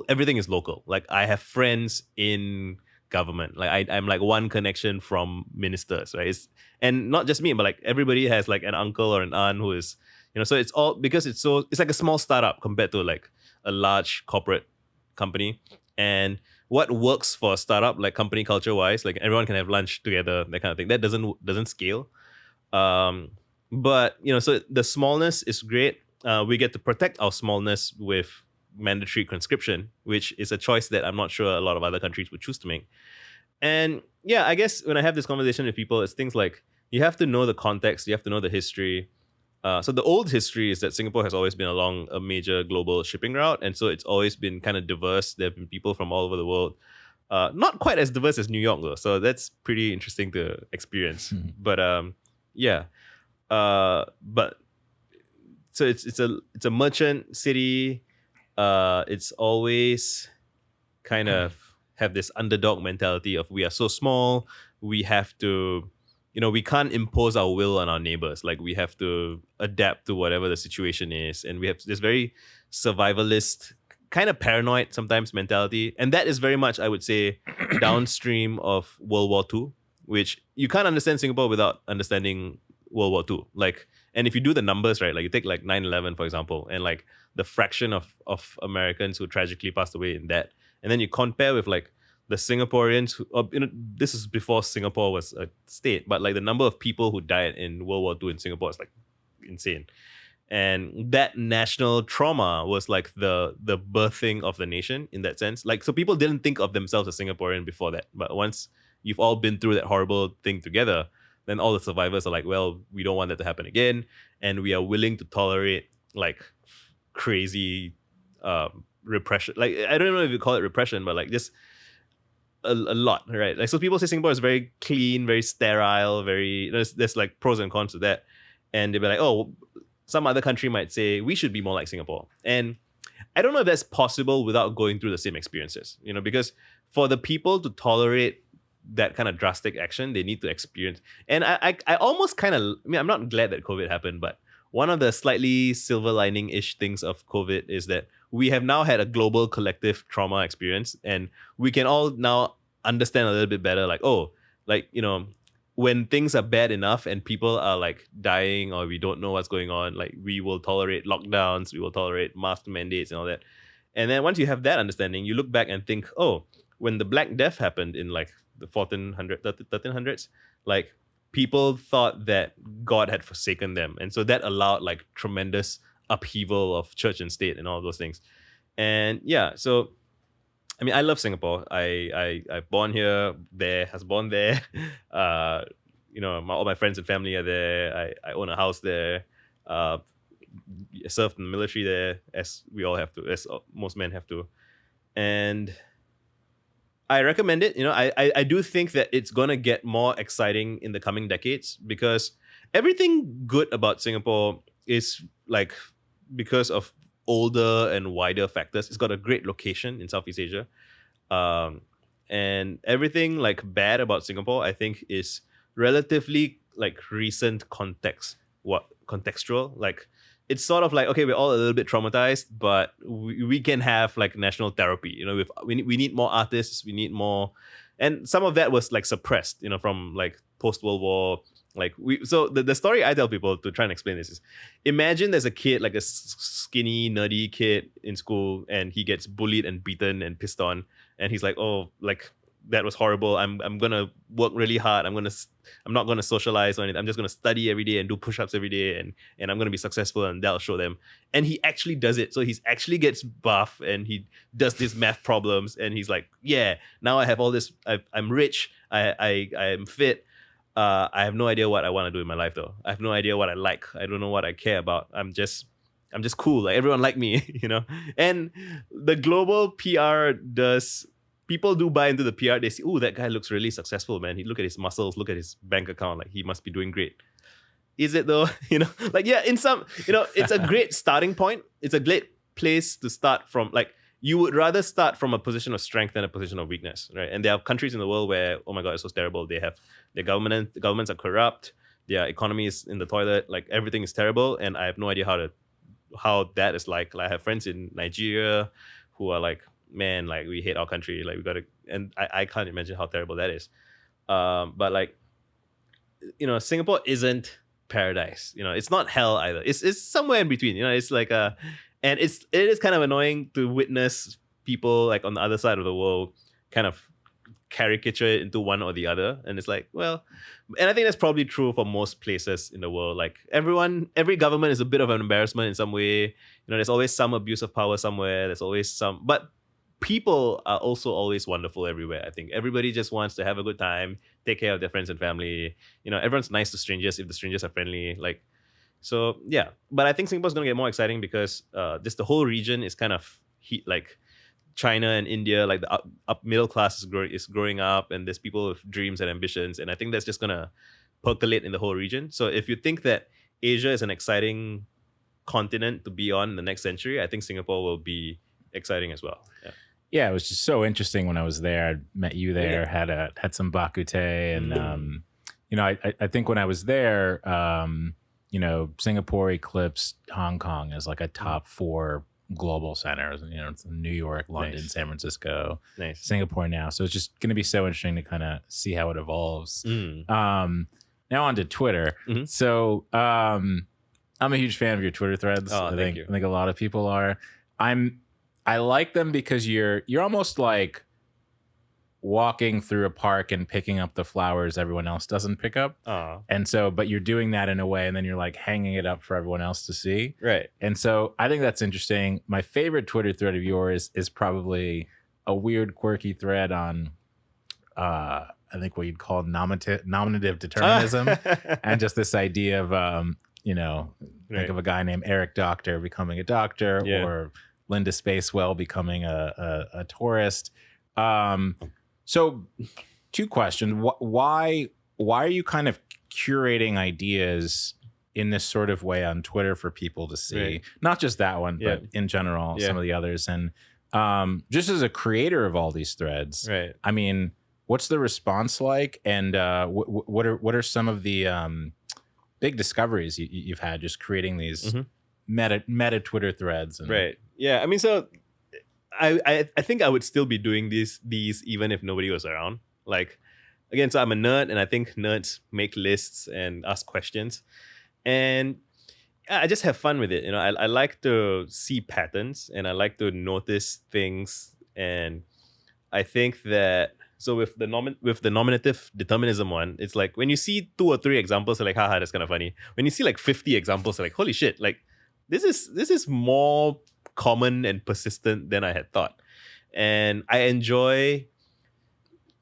everything is local. Like I have friends in government. Like I'm like one connection from ministers, right? And not just me, but like everybody has like an uncle or an aunt who is, so it's all because it's like a small startup compared to like a large corporate company. And what works for a startup, like company culture wise, like everyone can have lunch together, that kind of thing. That doesn't scale. But so the smallness is great. We get to protect our smallness with mandatory conscription, which is a choice that I'm not sure a lot of other countries would choose to make. And yeah, I guess when I have this conversation with people, it's things like you have to know the context, you have to know the history. So the old history is that Singapore has always been along a major global shipping route, and so it's always been kind of diverse. There have been people from all over the world. Not quite as diverse as New York though, so that's pretty interesting to experience. But but so it's a merchant city. It's always kind of have this underdog mentality of we are so small, we have to, we can't impose our will on our neighbors. Like we have to adapt to whatever the situation is. And we have this very survivalist, kind of paranoid sometimes mentality. And that is very much, I would say, downstream of World War II, which you can't understand Singapore without understanding World War II. Like, and if you do the numbers, right, like you take like 9/11, for example, and like the fraction of Americans who tragically passed away in that, and then you compare with like the Singaporeans who, this is before Singapore was a state, but like the number of people who died in World War II in Singapore is like insane. And that national trauma was like the birthing of the nation in that sense. Like, so people didn't think of themselves as Singaporean before that. But once you've all been through that horrible thing together, then all the survivors are like, well, we don't want that to happen again. And we are willing to tolerate like crazy repression. Like, I don't know if you call it repression, but like just a lot, right? Like, so people say Singapore is very clean, very sterile, there's like pros and cons to that. And they'll be like, oh, some other country might say we should be more like Singapore. And I don't know if that's possible without going through the same experiences, because for the people to tolerate that kind of drastic action, they need to experience. And I almost kind of, I'm not glad that COVID happened, but one of the slightly silver lining-ish things of COVID is that we have now had a global collective trauma experience, and we can all now understand a little bit better, like, oh, like, when things are bad enough and people are like dying or we don't know what's going on, like we will tolerate lockdowns, we will tolerate mask mandates and all that. And then once you have that understanding, you look back and think, oh, when the Black Death happened in like the 1300s, like people thought that God had forsaken them. And so that allowed like tremendous upheaval of church and state and all those things. And yeah, so I love Singapore. I born here, was born there. All my friends and family are there. I own a house there. Served in the military there, as we all have to, as most men have to. And I recommend it. I do think that it's gonna get more exciting in the coming decades because everything good about Singapore is like because of older and wider factors. It's got a great location in Southeast Asia. Um, and everything like bad about Singapore, I think, is relatively like recent contextual. Like it's sort of like, okay, we're all a little bit traumatized, but we can have like national therapy. We need more artists, we need more, and some of that was like suppressed, from like post World War. Like so the story I tell people to try and explain this is, imagine there's a kid, like a skinny nerdy kid in school, and he gets bullied and beaten and pissed on, and he's like, oh, like that was horrible. I'm gonna work really hard. I'm not gonna socialize or anything. I'm just gonna study every day and do push-ups every day, and I'm gonna be successful, and that'll show them. And he actually does it. So he's actually gets buff, and he does these math problems, and he's like, yeah, now I have all this. I'm rich. I'm fit. I have no idea what I want to do in my life though. I have no idea what I like. I don't know what I care about. I'm just cool. Like everyone like me, And the global PR does. People do buy into the PR. They see, oh, that guy looks really successful, man. He look at his muscles, look at his bank account. Like he must be doing great. Is it though? Like yeah, in some, it's a great starting point. It's a great place to start from. Like you would rather start from a position of strength than a position of weakness, right? And there are countries in the world where, oh my God, it's so terrible. They have the governments are corrupt. Their economy is in the toilet. Like everything is terrible, and I have no idea how that is like. Like I have friends in Nigeria who are like, man, like we hate our country. Like we gotta, and I can't imagine how terrible that is. But like, Singapore isn't paradise. It's not hell either. It's somewhere in between. It's like and it is kind of annoying to witness people like on the other side of the world kind of caricature it into one or the other. And it's like, well, and I think that's probably true for most places in the world. Like every government is a bit of an embarrassment in some way. There's always some abuse of power somewhere. There's always some, but people are also always wonderful everywhere. I think everybody just wants to have a good time, take care of their friends and family. Everyone's nice to strangers if the strangers are friendly. Like, so yeah. But I think Singapore's gonna get more exciting because just the whole region is kind of like China and India, like the up middle class is growing up, and there's people with dreams and ambitions, and I think that's just gonna percolate in the whole region. So if you think that Asia is an exciting continent to be on in the next century, I think Singapore will be exciting as well. Yeah, it was just so interesting when I was there. I met you there, had some bakute, and I think when I was there, Singapore eclipsed Hong Kong as like a top 4 global centers. It's New York, London, nice. San Francisco, nice. Singapore now. So it's just going to be so interesting to kind of see how it evolves. Now on to Twitter. Mm-hmm. So I'm a huge fan of your Twitter threads. Oh, I think a lot of people are. I like them because you're almost like walking through a park and picking up the flowers everyone else doesn't pick up. And so, but you're doing that in a way, and then you're like hanging it up for everyone else to see. Right. And so I think that's interesting. My favorite Twitter thread of yours is probably a weird, quirky thread on, I think what you'd call nominative determinism, and just this idea of, think of a guy named Eric Doctor becoming a doctor, or Linda Spacewell becoming a tourist. So 2 questions. Why are you kind of curating ideas in this sort of way on Twitter for people to see? Right. Not just that one, but in general, some of the others. And just as a creator of all these threads, right. I mean, what's the response like? And what are some of the big discoveries you've had just creating these meta Twitter threads? Right. Yeah. I mean, so I think I would still be doing these even if nobody was around. Like, again, so I'm a nerd, and I think nerds make lists and ask questions, and I just have fun with it. I like to see patterns, and I like to notice things, and I think that. So with the nominative determinism one, it's like when you see 2 or 3 examples, you're like, haha, that's kind of funny. When you see like 50 examples, you're like, holy shit, like this is more common and persistent than I had thought. And I enjoy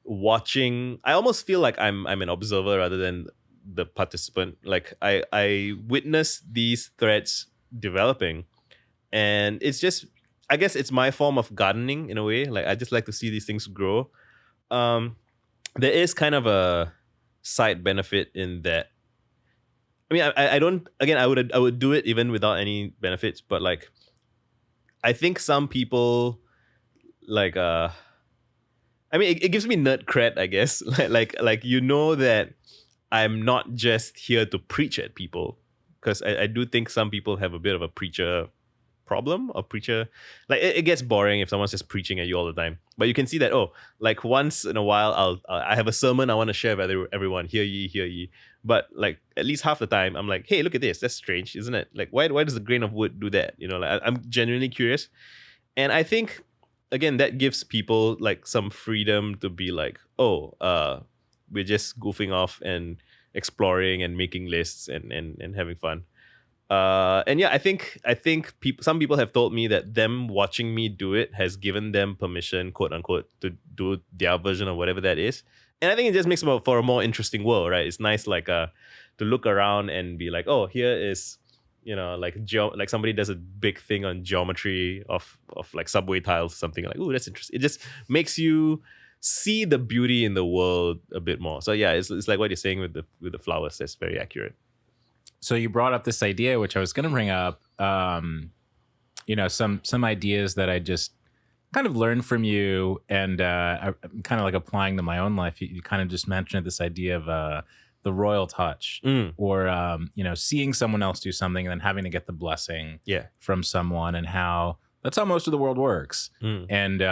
watching. I almost feel like I'm an observer rather than the participant. Like I witness these threads developing, and it's just, I guess it's my form of gardening in a way. Like I just like to see these things grow. there is kind of a side benefit in that. I mean, I don't. Again, I would do it even without any benefits. But like, I think some people like I mean, it gives me nerd cred, I guess. Like you know that I'm not just here to preach at people, because I do think some people have a bit of a preacher problem or preacher. Like it gets boring if someone's just preaching at you all the time. But you can see that, oh, like once in a while I have a sermon I want to share with everyone. Hear ye, hear ye. But like at least half the time I'm like, hey, look at this. That's strange, isn't it? Like why does the grain of wood do that? You know, like I'm genuinely curious. And I think again that gives people like some freedom to be like, oh, we're just goofing off and exploring and making lists and having fun. And yeah, I think some people have told me that them watching me do it has given them permission, quote unquote, to do their version of whatever that is. And I think it just makes for a more interesting world, right? It's nice like to look around and be like, oh, here is, you know, like like somebody does a big thing on geometry of like subway tiles or something, like, oh, that's interesting. It just makes you see the beauty in the world a bit more. So yeah, it's like what you're saying with the flowers. That's very accurate. So you brought up this idea, which I was going to bring up. You know, some ideas that I just kind of learned from you, and I'm kind of like applying to my own life. You kind of just mentioned this idea of the royal touch, or you know, seeing someone else do something and then having to get the blessing from someone, and how that's how most of the world works. And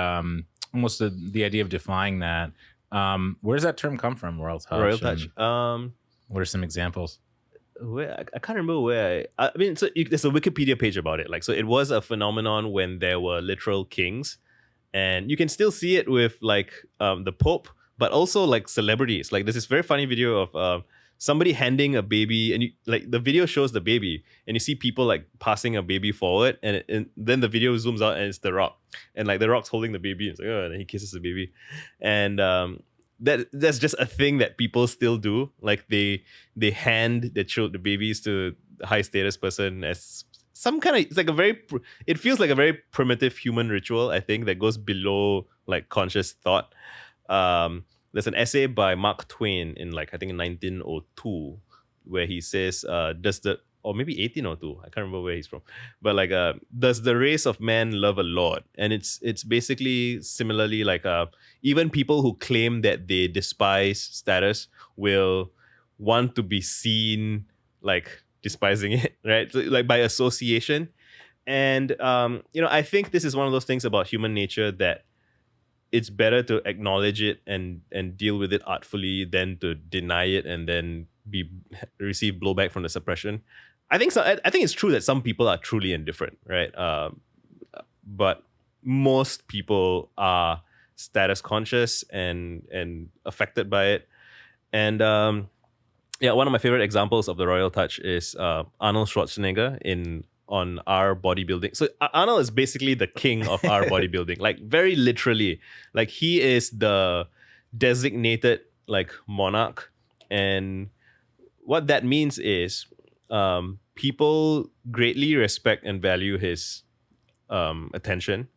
almost the idea of defying that. Where does that term come from, royal touch? Royal touch. What are some examples? Where I can't remember where I mean, so there's a Wikipedia page about it. Like, so it was a phenomenon when there were literal kings, and you can still see it with like the Pope, but also like celebrities. Like there's this very funny video of somebody handing a baby, and you, like the video shows the baby, and you see people like passing a baby forward, and then the video zooms out and it's The Rock, and like The Rock's holding the baby, and it's like, oh, and he kisses the baby, and that's just a thing that people still do. Like they hand the babies to the high status person as some kind of, it's like it feels like a very primitive human ritual, I think, that goes below like conscious thought. There's an essay by Mark Twain in like I think in 1902 where he says, or maybe 1802, I can't remember where he's from, but like does the race of man love a lord? And it's basically similarly like even people who claim that they despise status will want to be seen like despising it, right? So, like by association. And you know, I think this is one of those things about human nature that it's better to acknowledge it and deal with it artfully than to deny it and then receive blowback from the suppression. I think it's true that some people are truly indifferent, right? But most people are status conscious and affected by it. And yeah, one of my favorite examples of the royal touch is Arnold Schwarzenegger on our bodybuilding. So Arnold is basically the king of our bodybuilding, like very literally. Like he is the designated like monarch, and what that means is people greatly respect and value his attention.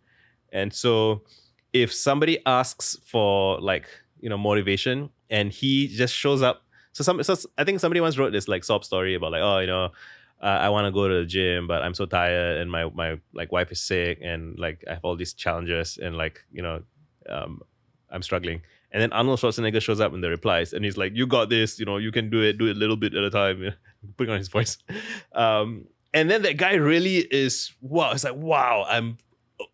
And so if somebody asks for like, you know, motivation and he just shows up, so I think somebody once wrote this like sob story about like, oh, you know, I want to go to the gym, but I'm so tired, and my like wife is sick, and like I have all these challenges, and like, you know, I'm struggling. And then Arnold Schwarzenegger shows up in the replies, and he's like, "You got this. You know, you can do it. Do it a little bit at a time." You know, putting on his voice. And then that guy really is wow. It's like wow.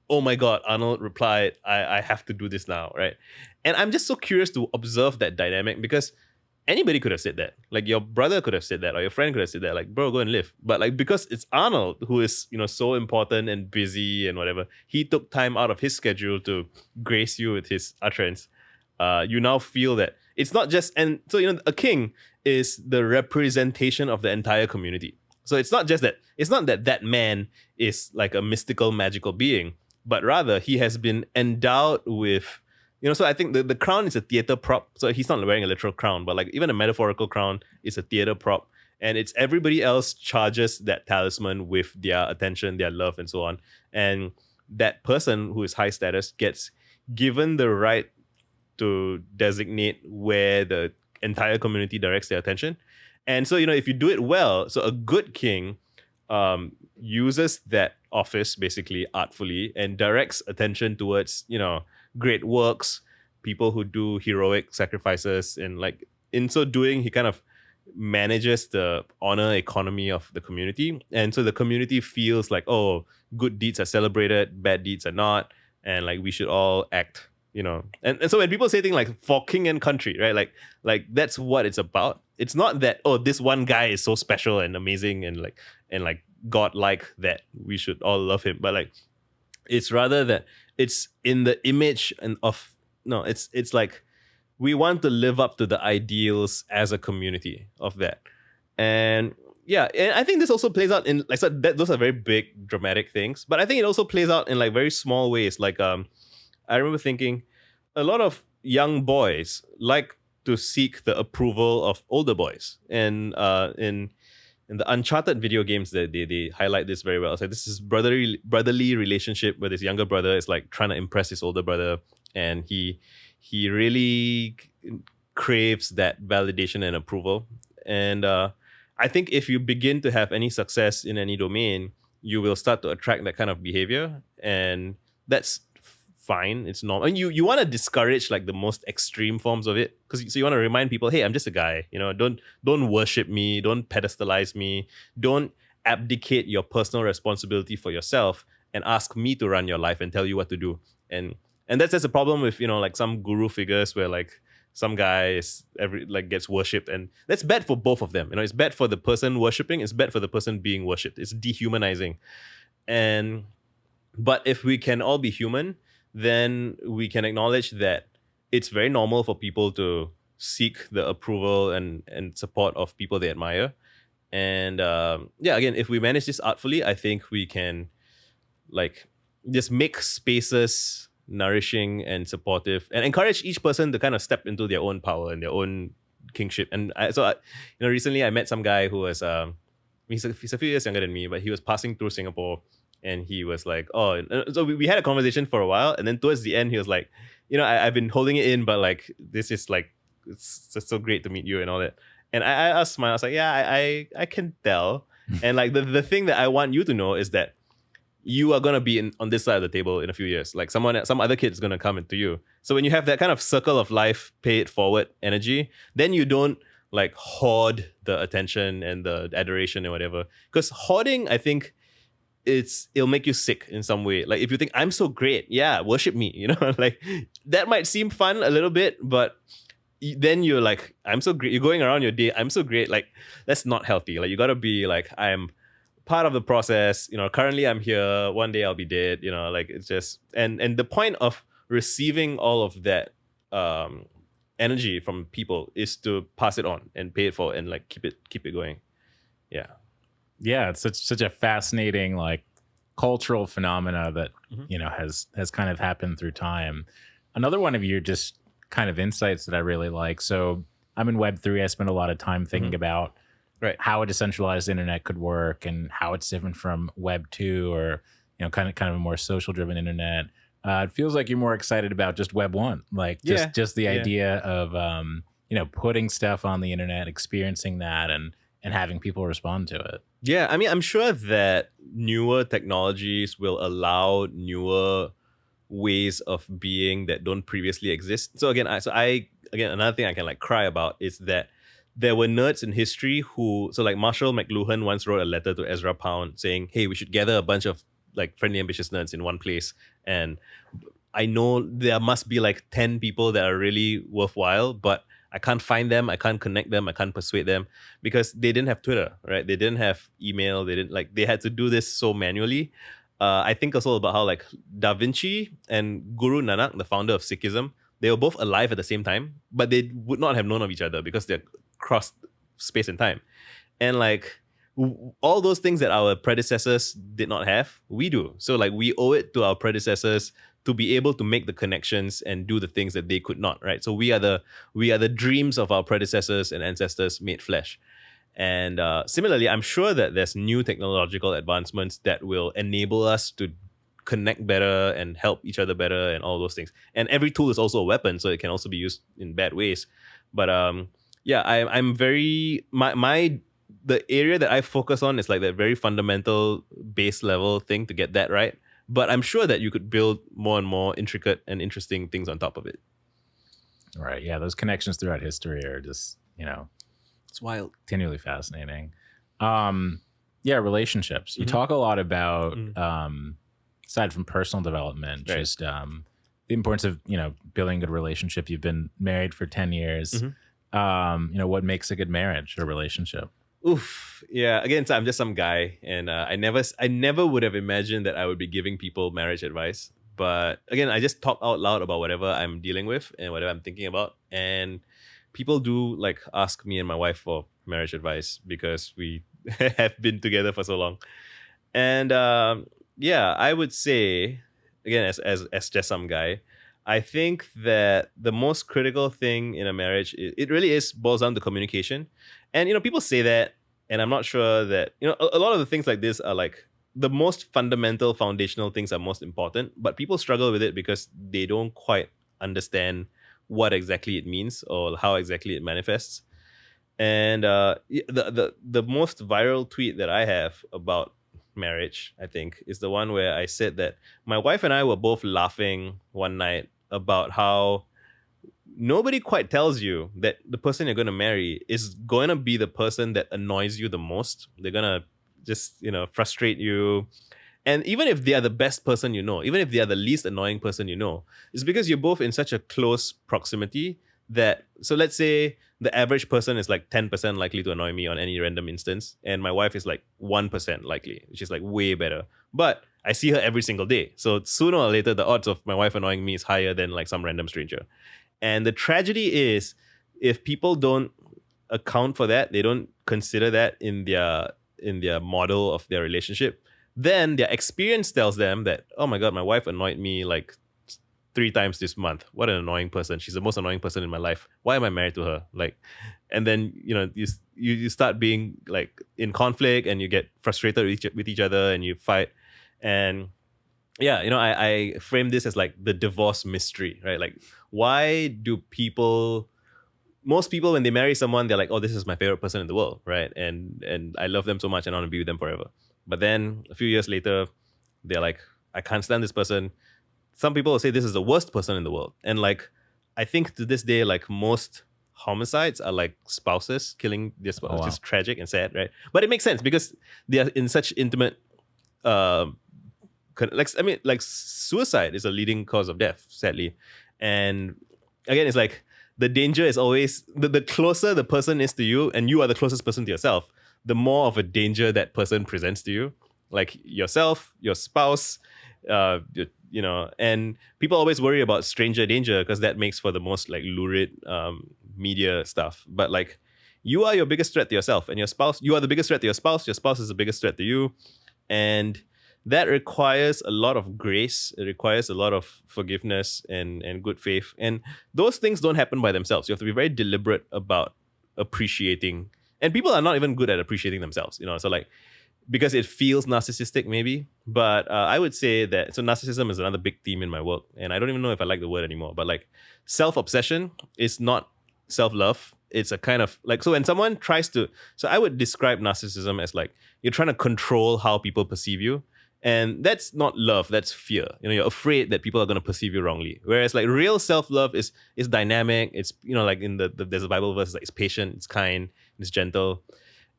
Oh my god. Arnold replied, "I have to do this now, right?" And I'm just so curious to observe that dynamic, because anybody could have said that. Like your brother could have said that, or your friend could have said that. Like, bro, go and live. But like because it's Arnold who is, you know, so important and busy and whatever, he took time out of his schedule to grace you with his utterance. You now feel that it's not just, and so, you know, a king is the representation of the entire community. So it's not that man is like a mystical, magical being, but rather he has been endowed with, you know, so I think the crown is a theater prop. So he's not wearing a literal crown, but like even a metaphorical crown is a theater prop. And it's everybody else charges that talisman with their attention, their love, and so on. And that person who is high status gets given the right to designate where the entire community directs their attention. And so, if you do it well, so a good king uses that office basically artfully and directs attention towards, great works, people who do heroic sacrifices. And like in so doing, he kind of manages the honor economy of the community. And so the community feels like, oh, good deeds are celebrated, bad deeds are not. And like we should all act, And so when people say things like for king and country, right? Like that's what it's about. It's not that, oh, this one guy is so special and amazing and like godlike that we should all love him. But like it's rather that it's in the image it's like we want to live up to the ideals as a community of that. And yeah, and I think this also plays out in those are very big dramatic things, but I think it also plays out in like very small ways. Like I remember thinking a lot of young boys like to seek the approval of older boys. And in the Uncharted video games, they highlight this very well. So this is brotherly relationship where this younger brother is like trying to impress his older brother, and he really craves that validation and approval. And I think if you begin to have any success in any domain, you will start to attract that kind of behavior, and that's fine. It's normal. And you want to discourage like the most extreme forms of it, because you want to remind people, hey, I'm just a guy. Don't worship me. Don't pedestalize me. Don't abdicate your personal responsibility for yourself and ask me to run your life and tell you what to do. And that's a problem with like some guru figures where like some guy gets worshipped, and that's bad for both of them. It's bad for the person worshipping. It's bad for the person being worshipped. It's dehumanizing. But if we can all be human, then we can acknowledge that it's very normal for people to seek the approval and support of people they admire. And again, if we manage this artfully, I think we can like just make spaces nourishing and supportive and encourage each person to kind of step into their own power and their own kingship. And recently I met some guy who was he's a few years younger than me, but he was passing through Singapore. And he was like, oh, so we had a conversation for a while. And then towards the end, he was like, I've been holding it in, but like, this is like, it's just so great to meet you and all that. And I smiled. I was like, yeah, I can tell. And like, the thing that I want you to know is that you are going to be on this side of the table in a few years. Like some other kid is going to come into you. So when you have that kind of circle of life, pay it forward energy, then you don't like hoard the attention and the adoration and whatever. Because hoarding, I think, it'll make you sick in some way. Like if you think I'm so great, yeah, worship me, like that might seem fun a little bit, but then you're like, I'm so great. You're going around your day, I'm so great. Like that's not healthy. Like you gotta be like, I'm part of the process. Currently I'm here. One day I'll be dead. Like it's just and the point of receiving all of that energy from people is to pass it on and pay it forward and like keep it going. Yeah. Yeah, it's such a fascinating like cultural phenomena that has kind of happened through time. Another one of your just kind of insights that I really like. So I'm in Web3. I spend a lot of time thinking about how a decentralized internet could work and how it's different from Web2 or kind of a more social driven internet. It feels like you're more excited about just Web1, like just the idea of putting stuff on the internet, experiencing that, and having people respond to it. Yeah, I mean, I'm sure that newer technologies will allow newer ways of being that don't previously exist. So again, another thing I can like cry about is that there were nerds in history like Marshall McLuhan once wrote a letter to Ezra Pound saying, hey, we should gather a bunch of like friendly ambitious nerds in one place. And I know there must be like 10 people that are really worthwhile, but I can't find them. I can't connect them. I can't persuade them because they didn't have Twitter, right? They didn't have email. They had to do this so manually. I think also about how like Da Vinci and Guru Nanak, the founder of Sikhism, they were both alive at the same time, but they would not have known of each other because they're crossed space and time. And like all those things that our predecessors did not have, we do. So like we owe it to our predecessors to be able to make the connections and do the things that they could not, right? So we are the dreams of our predecessors and ancestors made flesh. And similarly, I'm sure that there's new technological advancements that will enable us to connect better and help each other better and all those things. And every tool is also a weapon, so it can also be used in bad ways. But I'm very the area that I focus on is like that very fundamental base level thing to get that right. But I'm sure that you could build more and more intricate and interesting things on top of it. Right. Yeah. Those connections throughout history are just, It's wild. continually fascinating. Yeah. Relationships. You talk a lot about, aside from personal development, Right. just the importance of, building a good relationship. You've been married for 10 years. What makes a good marriage or relationship? Oof. Yeah. Again, so I'm just some guy, and I never would have imagined that I would be giving people marriage advice. But again, I just talk out loud about whatever I'm dealing with and whatever I'm thinking about. And people do like ask me and my wife for marriage advice because we have been together for so long. And I would say, again, as just some guy, I think that the most critical thing in a marriage, it really boils down to communication. And, people say that, and I'm not sure that, a lot of the things like this are like the most fundamental foundational things are most important, but people struggle with it because they don't quite understand what exactly it means or how exactly it manifests. And the most viral tweet that I have about marriage, I think, is the one where I said that my wife and I were both laughing one night about how nobody quite tells you that the person you're going to marry is going to be the person that annoys you the most. They're going to just, frustrate you. And even if they are the best person even if they are the least annoying person it's because you're both in such a close proximity that, so let's say the average person is like 10% likely to annoy me on any random instance, and my wife is like 1% likely, which is like way better. But I see her every single day. So sooner or later, the odds of my wife annoying me is higher than like some random stranger. And the tragedy is, if people don't account for that, they don't consider that in their model of their relationship, then their experience tells them that, oh my God, my wife annoyed me like 3 times this month. What an annoying person. She's the most annoying person in my life. Why am I married to her? Like, and then, you start being like in conflict, and you get frustrated with each other, and you fight. And yeah, I frame this as like the divorce mystery, right? Like, why do most people, when they marry someone, they're like, oh, this is my favorite person in the world, right? And I love them so much and I want to be with them forever. But then a few years later, they're like, I can't stand this person. Some people will say this is the worst person in the world. And like, I think to this day, like most homicides are like spouses killing their spouse, which is tragic and sad, right? But it makes sense because they are in such intimate, like suicide is a leading cause of death, sadly. And again, it's like the danger is always the closer the person is to you, and you are the closest person to yourself, the more of a danger that person presents to you, like yourself, your spouse, and people always worry about stranger danger because that makes for the most like lurid media stuff. But like, you are your biggest threat to yourself, and you are the biggest threat to your spouse is the biggest threat to you. And that requires a lot of grace. It requires a lot of forgiveness and good faith. And those things don't happen by themselves. You have to be very deliberate about appreciating. And people are not even good at appreciating themselves, So like, because it feels narcissistic maybe. But I would say that, so narcissism is another big theme in my work. And I don't even know if I like the word anymore. But like, self-obsession is not self-love. It's a kind of like, so when someone so I would describe narcissism as like, you're trying to control how people perceive you. And that's not love, that's fear. You're afraid that people are going to perceive you wrongly. Whereas like real self-love is dynamic. It's, like in there's a Bible verse, like it's patient, it's kind, it's gentle.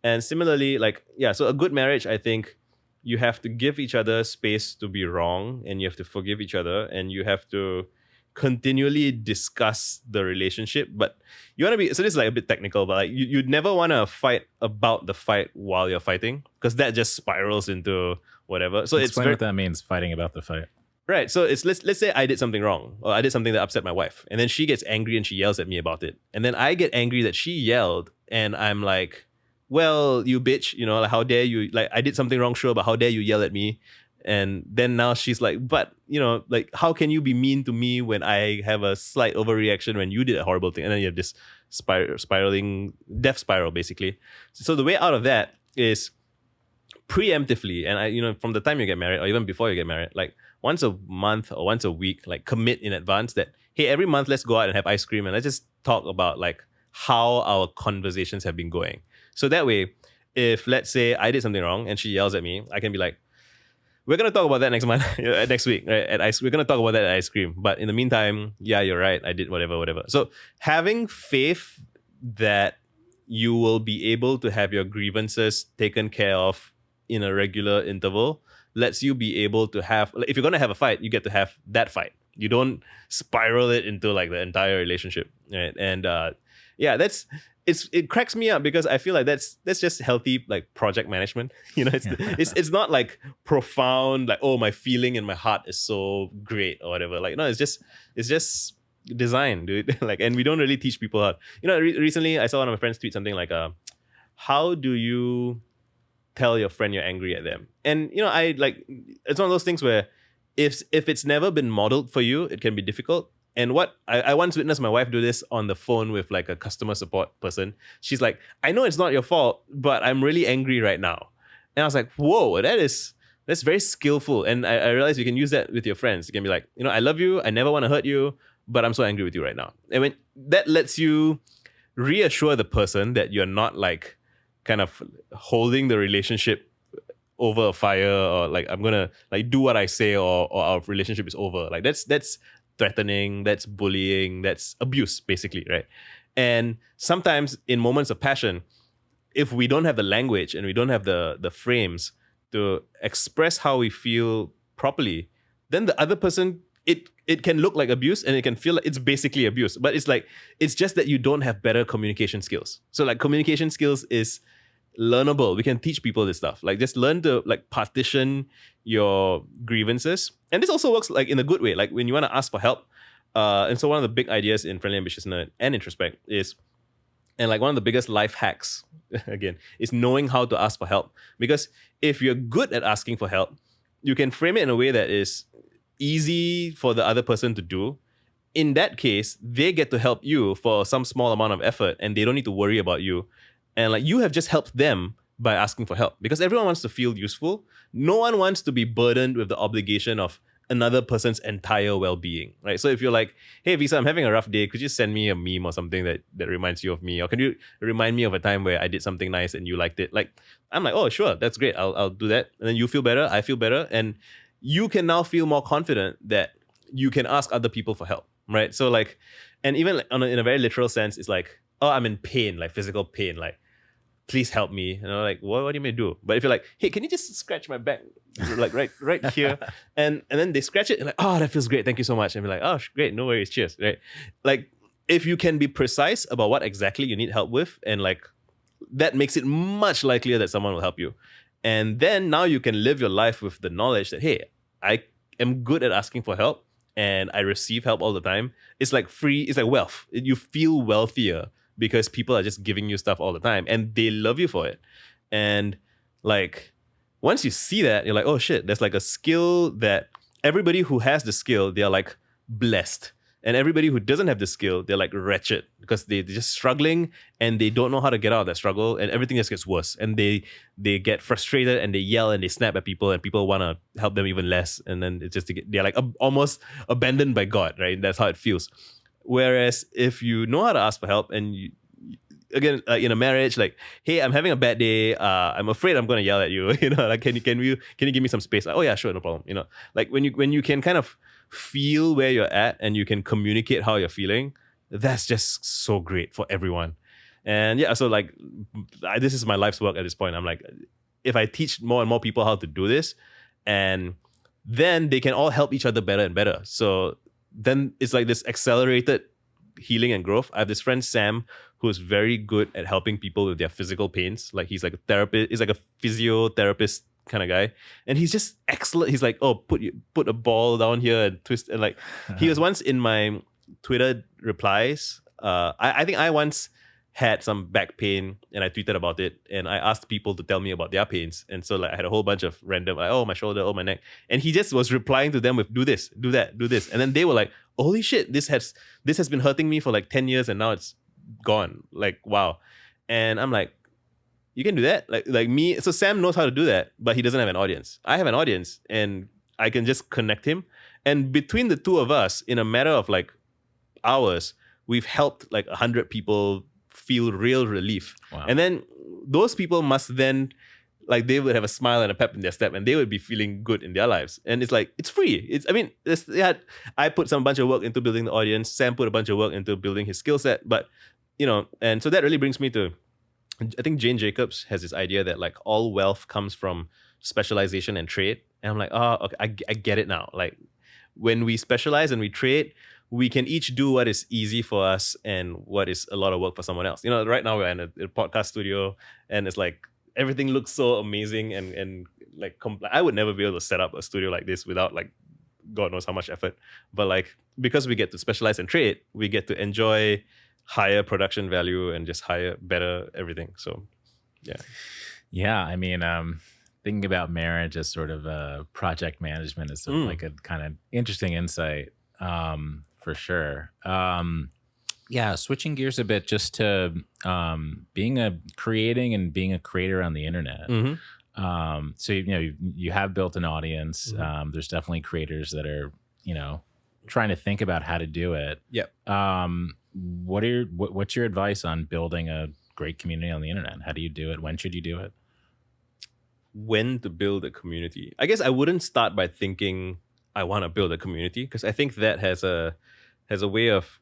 And similarly, like, yeah, so a good marriage, I think you have to give each other space to be wrong, and you have to forgive each other, and you have to continually discuss the relationship. But you want to be, so this is like a bit technical, but like you'd never want to fight about the fight while you're fighting, because that just spirals into whatever. So Explain what that means, fighting about the fight. Right. So it's let's say I did something wrong, or I did something that upset my wife, and then she gets angry and she yells at me about it. And then I get angry that she yelled, and I'm like, well, you bitch, like, how dare you, like, I did something wrong, sure, but how dare you yell at me? And then now she's like, but, like, how can you be mean to me when I have a slight overreaction when you did a horrible thing? And then you have this spiraling death spiral, basically. So the way out of that is preemptively, and from the time you get married or even before you get married, like, once a month or once a week, like commit in advance that, hey, every month let's go out and have ice cream and let's just talk about like how our conversations have been going. So that way, if let's say I did something wrong and she yells at me, I can be like, we're gonna talk about that next month, next week, right? We're gonna talk about that at ice cream. But in the meantime, yeah, you're right. I did whatever. So having faith that you will be able to have your grievances taken care of in a regular interval lets you be able to have. If you're gonna have a fight, you get to have that fight. You don't spiral it into like the entire relationship, right? And yeah, it cracks me up because I feel like that's just healthy like project management. It's not like profound like, oh, my feeling in my heart is so great or whatever. Like, no, it's just design, dude. Like, and we don't really teach people how. Recently I saw one of my friends tweet something like, how do you tell your friend you're angry at them? And I like, it's one of those things where if it's never been modeled for you, it can be difficult. And what I once witnessed my wife do this on the phone with like a customer support person. She's like, I know it's not your fault, but I'm really angry right now. And I was like, whoa, that's very skillful. And I realized you can use that with your friends. You can be like, I love you, I never want to hurt you, but I'm so angry with you right now. And when that lets you reassure the person that you're not like kind of holding the relationship over a fire, or like I'm gonna like do what I say, or our relationship is over. Like that's threatening, that's bullying, that's abuse, basically, right? And sometimes in moments of passion, if we don't have the language and we don't have the frames to express how we feel properly, then the other person, it can look like abuse and it can feel like it's basically abuse. But it's just that you don't have better communication skills. So like communication skills is learnable. We can teach people this stuff. Like just learn to like partition your grievances. And this also works like in a good way. Like when you want to ask for help. And so one of the big ideas in Friendly Ambitious Nerd and Introspect is, and like one of the biggest life hacks, again, is knowing how to ask for help. Because if you're good at asking for help, you can frame it in a way that is easy for the other person to do. In that case, they get to help you for some small amount of effort and they don't need to worry about you. And like you have just helped them by asking for help, because everyone wants to feel useful. No one wants to be burdened with the obligation of another person's entire well-being, right? So if you're like, hey, Visa, I'm having a rough day, could you send me a meme or something that reminds you of me? Or can you remind me of a time where I did something nice and you liked it? Like, I'm like, oh, sure, that's great. I'll do that. And then you feel better, I feel better. And you can now feel more confident that you can ask other people for help, right? So like, and even like in a very literal sense, it's like, oh, I'm in pain, like physical pain, like, please help me. And I'm like, what do you mean do? But if you're like, hey, can you just scratch my back, like right here? And then they scratch it and like, oh, that feels great. Thank you so much. And be like, oh, great, no worries, cheers, right? Like, if you can be precise about what exactly you need help with, and like, that makes it much likelier that someone will help you. And then now you can live your life with the knowledge that, hey, I am good at asking for help and I receive help all the time. It's like free, it's like wealth. You feel wealthier because people are just giving you stuff all the time and they love you for it. And like, once you see that, you're like, oh shit, there's like a skill that everybody who has the skill, they're like blessed. And everybody who doesn't have the skill, they're like wretched because they're just struggling and they don't know how to get out of that struggle, and everything just gets worse. And they get frustrated and they yell and they snap at people and people want to help them even less. And then it's just, they're like almost abandoned by God, right? That's how it feels. Whereas if you know how to ask for help, and you, again, in a marriage, like, hey, I'm having a bad day. I'm afraid I'm going to yell at you. Like, can you give me some space? Like, oh yeah, sure, no problem. Like when you can kind of feel where you're at and you can communicate how you're feeling, that's just so great for everyone. And yeah, so like, this is my life's work at this point. I'm like, if I teach more and more people how to do this, and then they can all help each other better and better. So then it's like this accelerated healing and growth. I have this friend, Sam, who's very good at helping people with their physical pains. Like, he's like a therapist, he's like a physiotherapist kind of guy. And he's just excellent. He's like, oh, put a ball down here and twist. And like, he was once in my Twitter replies. I think I once had some back pain and I tweeted about it and I asked people to tell me about their pains. And so like, I had a whole bunch of random, like, oh, my shoulder, oh, my neck. And he just was replying to them with, do this, do that, do this. And then they were like, holy shit, this has been hurting me for like 10 years and now it's gone. Like, wow. And I'm like, you can do that? Like me. So Sam knows how to do that, but he doesn't have an audience. I have an audience, and I can just connect him. And between the two of us, in a matter of like hours, we've helped like 100 people feel real relief. Wow. And then those people must then, like, they would have a smile and a pep in their step, and they would be feeling good in their lives. And it's like, it's free. I put some bunch of work into building the audience. Sam put a bunch of work into building his skill set. But, and so that really brings me to, I think Jane Jacobs has this idea that like all wealth comes from specialization and trade. And I'm like, oh, okay, I get it now. Like, when we specialize and we trade, we can each do what is easy for us and what is a lot of work for someone else. Right now we're in a podcast studio, and it's like everything looks so amazing and like I would never be able to set up a studio like this without like God knows how much effort. But like, because we get to specialize and trade, we get to enjoy higher production value and just better everything. So yeah, I mean, thinking about marriage as sort of a project management is sort of like a kind of interesting insight, for sure. Yeah, switching gears a bit just to creating and being a creator on the internet. Mm-hmm. So you have built an audience. Mm-hmm. There's definitely creators that are trying to think about how to do it. Yep. What's your advice on building a great community on the internet? How do you do it? When should you do it? When to build a community? I guess I wouldn't start by thinking I want to build a community, because I think that has a way of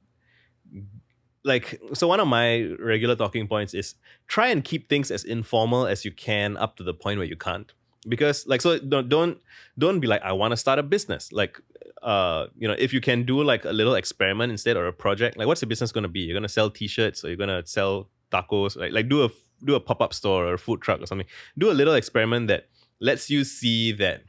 like, so one of my regular talking points is try and keep things as informal as you can up to the point where you can't. Because like, so don't be like, I want to start a business. Like, if you can do like a little experiment instead, or a project, like, what's your business going to be? You're going to sell t-shirts, or you're going to sell tacos, like do a pop-up store or a food truck or something. Do a little experiment that lets you see that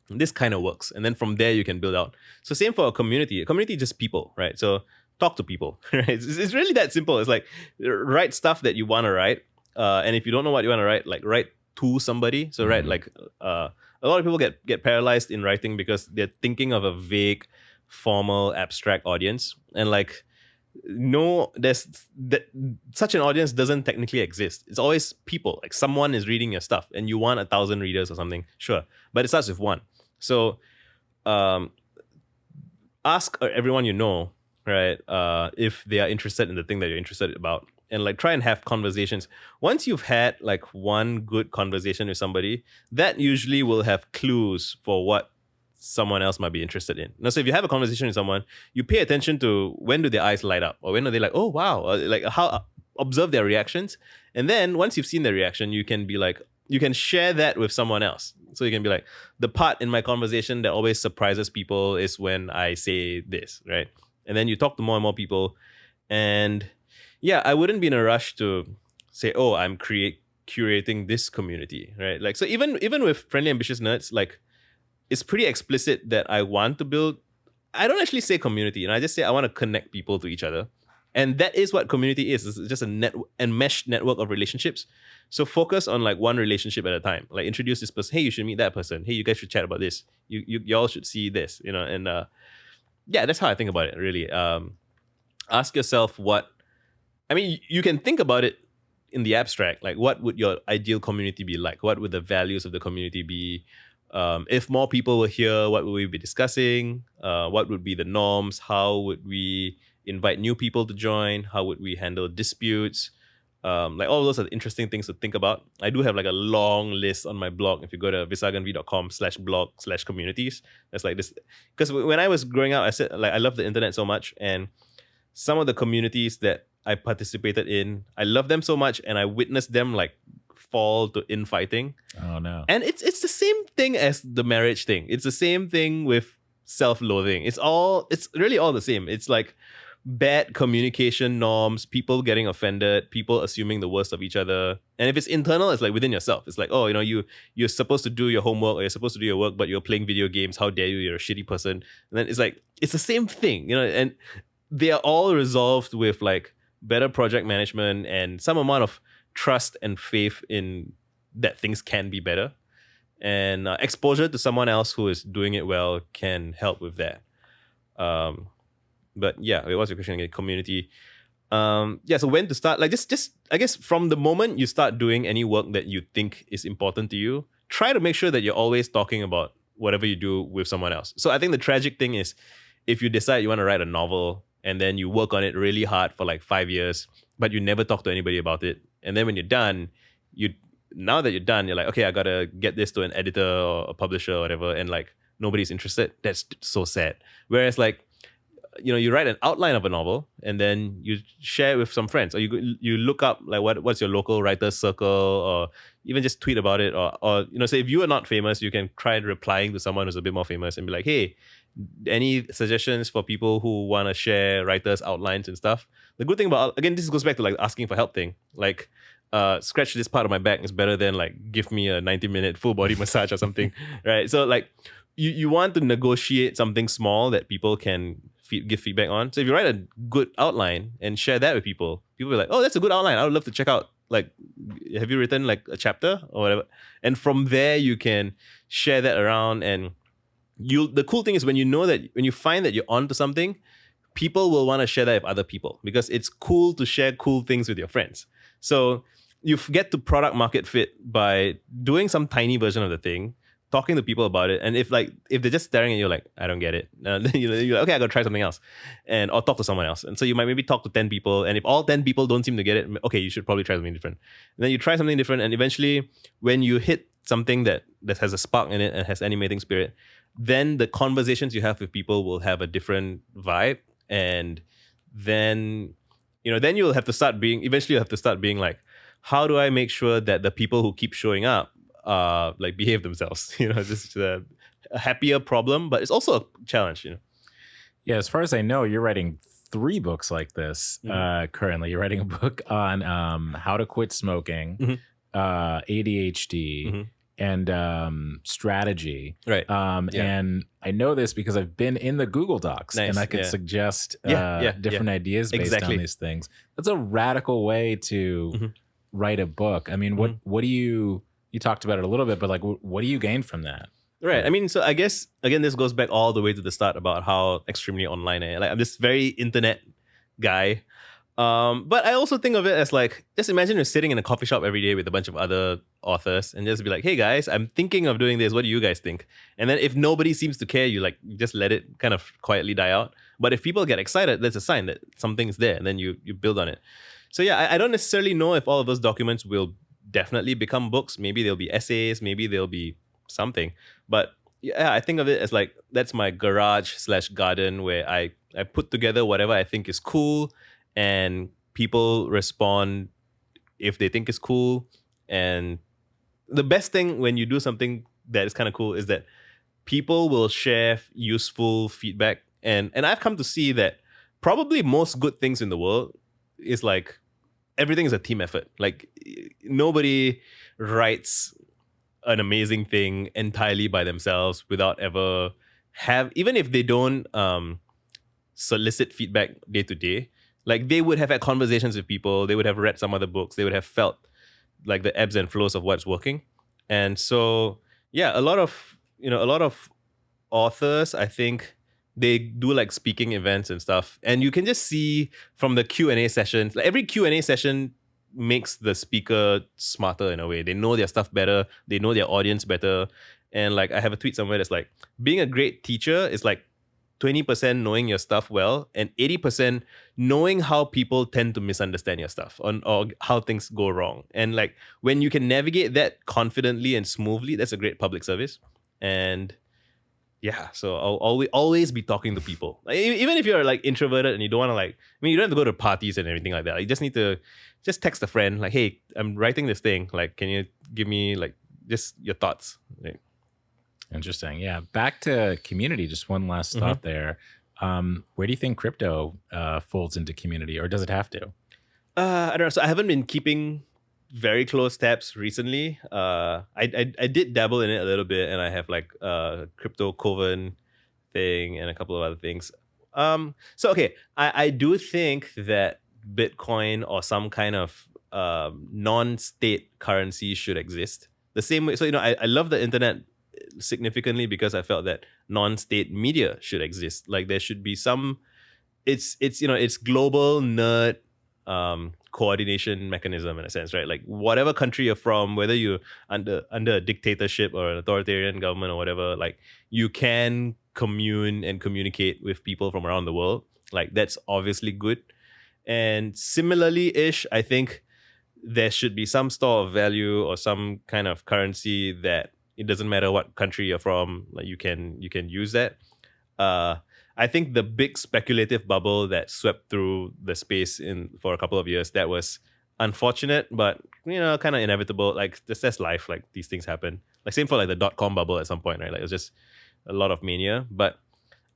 this kind of works. And then from there, you can build out. So same for a community. A community is just people, right? So talk to people, right? It's really that simple. It's like, write stuff that you want to write. And if you don't know what you want to write, like, write to somebody. So write like, a lot of people get paralyzed in writing because they're thinking of a vague, formal, abstract audience. And like, no, such an audience doesn't technically exist. It's always people. Like, someone is reading your stuff and you want 1,000 readers or something, sure, but it starts with one. So ask everyone you know, right, if they are interested in the thing that you're interested about, and like, try and have conversations. Once you've had like one good conversation with somebody, that usually will have clues for what someone else might be interested in. Now, so if you have a conversation with someone, you pay attention to when do their eyes light up, or when are they like, oh wow, or like, how, observe their reactions. And then once you've seen their reaction, you can be like, you can share that with someone else. So you can be like, the part in my conversation that always surprises people is when I say this, right? And then you talk to more and more people. And yeah, I wouldn't be in a rush to say, oh, I'm curating this community, right? Like, so even with Friendly Ambitious Nerds, like, it's pretty explicit that I want to build. I don't actually say community, and I just say I want to connect people to each other. And that is what community is. It's just a enmeshed network of relationships. So focus on like one relationship at a time. Like, introduce this person. Hey, you should meet that person. Hey, you guys should chat about this. You all should see this, and yeah, that's how I think about it, really. Ask yourself you can think about it in the abstract. Like, what would your ideal community be like? What would the values of the community be? If more people were here, what would we be discussing? What would be the norms? How would we invite new people to join? How would we handle disputes? Like, all those are interesting things to think about. I do have like a long list on my blog. If you go to visaganv.com/blog/communities, that's like this. Because when I was growing up, I said, like, I love the internet so much, and some of the communities that I participated in, I love them so much, and I witnessed them like fall to infighting. Oh no. And it's the same thing as the marriage thing. It's the same thing with self-loathing. It's really all the same. It's like bad communication norms, people getting offended, people assuming the worst of each other. And if it's internal, it's like within yourself. It's like, oh, you're supposed to do your homework, or you're supposed to do your work, but you're playing video games. How dare you? You're a shitty person. And then it's like, it's the same thing, and they are all resolved with like better project management and some amount of trust and faith in that things can be better. And exposure to someone else who is doing it well can help with that. But yeah, what's your question again? Community. So when to start? Like, just I guess from the moment you start doing any work that you think is important to you, try to make sure that you're always talking about whatever you do with someone else. So I think the tragic thing is if you decide you want to write a novel and then you work on it really hard for like 5 years, but you never talk to anybody about it. And then when you're done, now that you're done, you're like, okay, I gotta get this to an editor or a publisher or whatever, and like nobody's interested. That's so sad. Whereas like, you write an outline of a novel and then you share it with some friends, or you look up like what's your local writers circle, or even just tweet about it, or say if you are not famous, you can try replying to someone who's a bit more famous and be like, hey, any suggestions for people who want to share writers outlines and stuff. The good thing about, again, this goes back to like asking for help thing, like scratch this part of my back is better than like give me a 90-minute full body massage or something, right? So like you want to negotiate something small that people can give feedback on. So if you write a good outline and share that with people will be like, oh, that's a good outline, I would love to check out, like, have you written like a chapter or whatever? And from there you can share that around. And the cool thing is when you find that you're onto something, people will want to share that with other people because it's cool to share cool things with your friends. So you get to product market fit by doing some tiny version of the thing, talking to people about it. And if they're just staring at you like, I don't get it, then you're like, okay, I gotta try something else, or talk to someone else. And so you might maybe talk to 10 people, and if all 10 people don't seem to get it, okay, you should probably try something different. And then you try something different, and eventually when you hit something that has a spark in it and has animating spirit, then the conversations you have with people will have a different vibe. And then then you'll have to start being like, how do I make sure that the people who keep showing up like behave themselves? This is a happier problem, but it's also a challenge. Yeah, as far as I know, you're writing 3 books like this currently. You're writing a book on how to quit smoking, ADHD, and strategy. Right. And I know this because I've been in the Google Docs, and I can suggest different ideas based on these things. That's a radical way to write a book. I mean, what do you talked about it a little bit, but like, what do you gain from that? Right. I mean, so I guess, again, this goes back all the way to the start about how extremely online I am. Like, I'm this very internet guy. But I also think of it as like, just imagine you're sitting in a coffee shop every day with a bunch of other authors and just be like, hey guys, I'm thinking of doing this. What do you guys think? And then if nobody seems to care, you just let it kind of quietly die out. But if people get excited, that's a sign that something's there, and then you build on it. So yeah, I don't necessarily know if all of those documents will definitely become books. Maybe they'll be essays, maybe they'll be something. But yeah, I think of it as like, that's my garage/garden where I put together whatever I think is cool, and people respond if they think it's cool. And the best thing when you do something that is kind of cool is that people will share useful feedback. And I've come to see that probably most good things in the world is like, everything is a team effort. Like, nobody writes an amazing thing entirely by themselves without ever even if they don't solicit feedback day to day. Like, they would have had conversations with people, they would have read some other books, they would have felt like the ebbs and flows of what's working. And so yeah, a lot of authors, I think they do like speaking events and stuff, and you can just see from the Q&A sessions, like every Q&A session makes the speaker smarter in a way. They know their stuff better, they know their audience better. And like, I have a tweet somewhere that's like, being a great teacher is like 20% knowing your stuff well, and 80% knowing how people tend to misunderstand your stuff or how things go wrong. And like, when you can navigate that confidently and smoothly, that's a great public service. And yeah, so I'll always be talking to people. Like, even if you're like introverted and you don't want to you don't have to go to parties and everything like that. You just need to just text a friend like, hey, I'm writing this thing. Like, can you give me like just your thoughts? Like, interesting. Yeah. Back to community. Just one last thought there. Where do you think crypto folds into community, or does it have to? I don't know. So I haven't been keeping very close tabs recently. I did dabble in it a little bit, and I have like a crypto coven thing and a couple of other things. So okay, I do think that Bitcoin or some kind of non-state currency should exist. The same way, so I love the internet significantly because I felt that non-state media should exist. Like, there should be some, it's global nerd coordination mechanism in a sense, right? Like whatever country you're from, whether you're under a dictatorship or an authoritarian government or whatever, like you can commune and communicate with people from around the world. Like that's obviously good. And similarly ish, I think there should be some store of value or some kind of currency that it doesn't matter what country you're from, like you can use that. I think the big speculative bubble that swept through the space for a couple of years, that was unfortunate, but kind of inevitable. Like that's life. Like these things happen. Like same for like the .com bubble at some point, right? Like it was just a lot of mania. But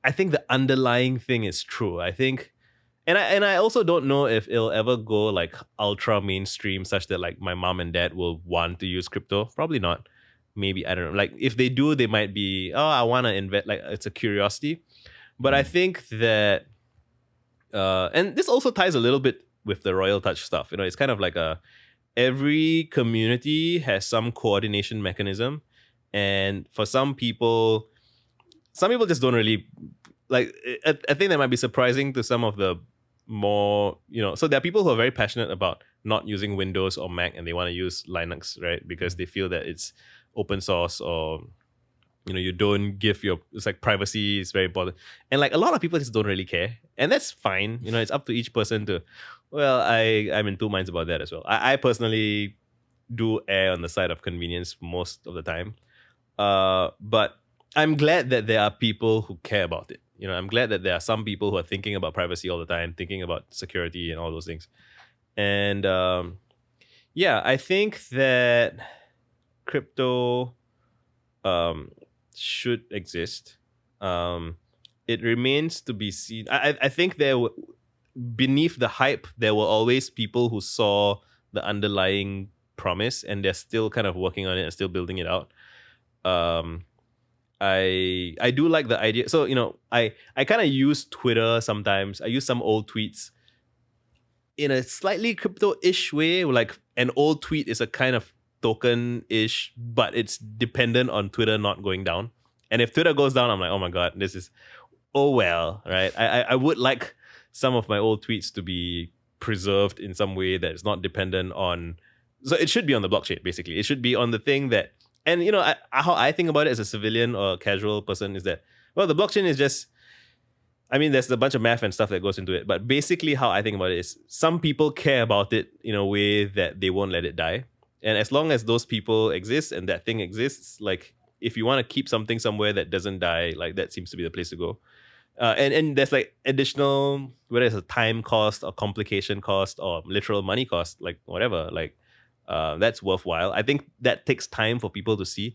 I think the underlying thing is true. I think, and I also don't know if it'll ever go like ultra mainstream, such that like my mom and dad will want to use crypto. Probably not. Maybe, I don't know. Like if they do, they might be, I want to invest. Like it's a curiosity. But I think that, and this also ties a little bit with the Royal Touch stuff. It's kind of like every community has some coordination mechanism, and for some people just don't really like. I think that might be surprising to some of the more, So there are people who are very passionate about not using Windows or Mac, and they want to use Linux, right? Because they feel that it's open source, or you don't give it's like privacy is very important. And like a lot of people just don't really care. And that's fine. It's up to each person to, well, I'm in two minds about that as well. I personally do err on the side of convenience most of the time. But I'm glad that there are people who care about it. I'm glad that there are some people who are thinking about privacy all the time, thinking about security and all those things. And I think that crypto should exist. It remains to be seen. I think beneath the hype, there were always people who saw the underlying promise, and they're still kind of working on it and still building it out. I do like the idea. So, I kind of use Twitter sometimes. I use some old tweets in a slightly crypto-ish way. Like an old tweet is a kind of token-ish, but it's dependent on Twitter not going down. And if Twitter goes down, I'm like, oh my God, this is, oh well, right? I would like some of my old tweets to be preserved in some way that's not dependent on, so it should be on the blockchain, basically. It should be on the thing that, and how I think about it as a civilian or a casual person is that, well, the blockchain is just, there's a bunch of math and stuff that goes into it, but basically how I think about it is some people care about it in a way that they won't let it die. And as long as those people exist and that thing exists, like if you want to keep something somewhere that doesn't die, like that seems to be the place to go. And there's like additional, whether it's a time cost or complication cost or literal money cost, like whatever, like that's worthwhile. I think that takes time for people to see.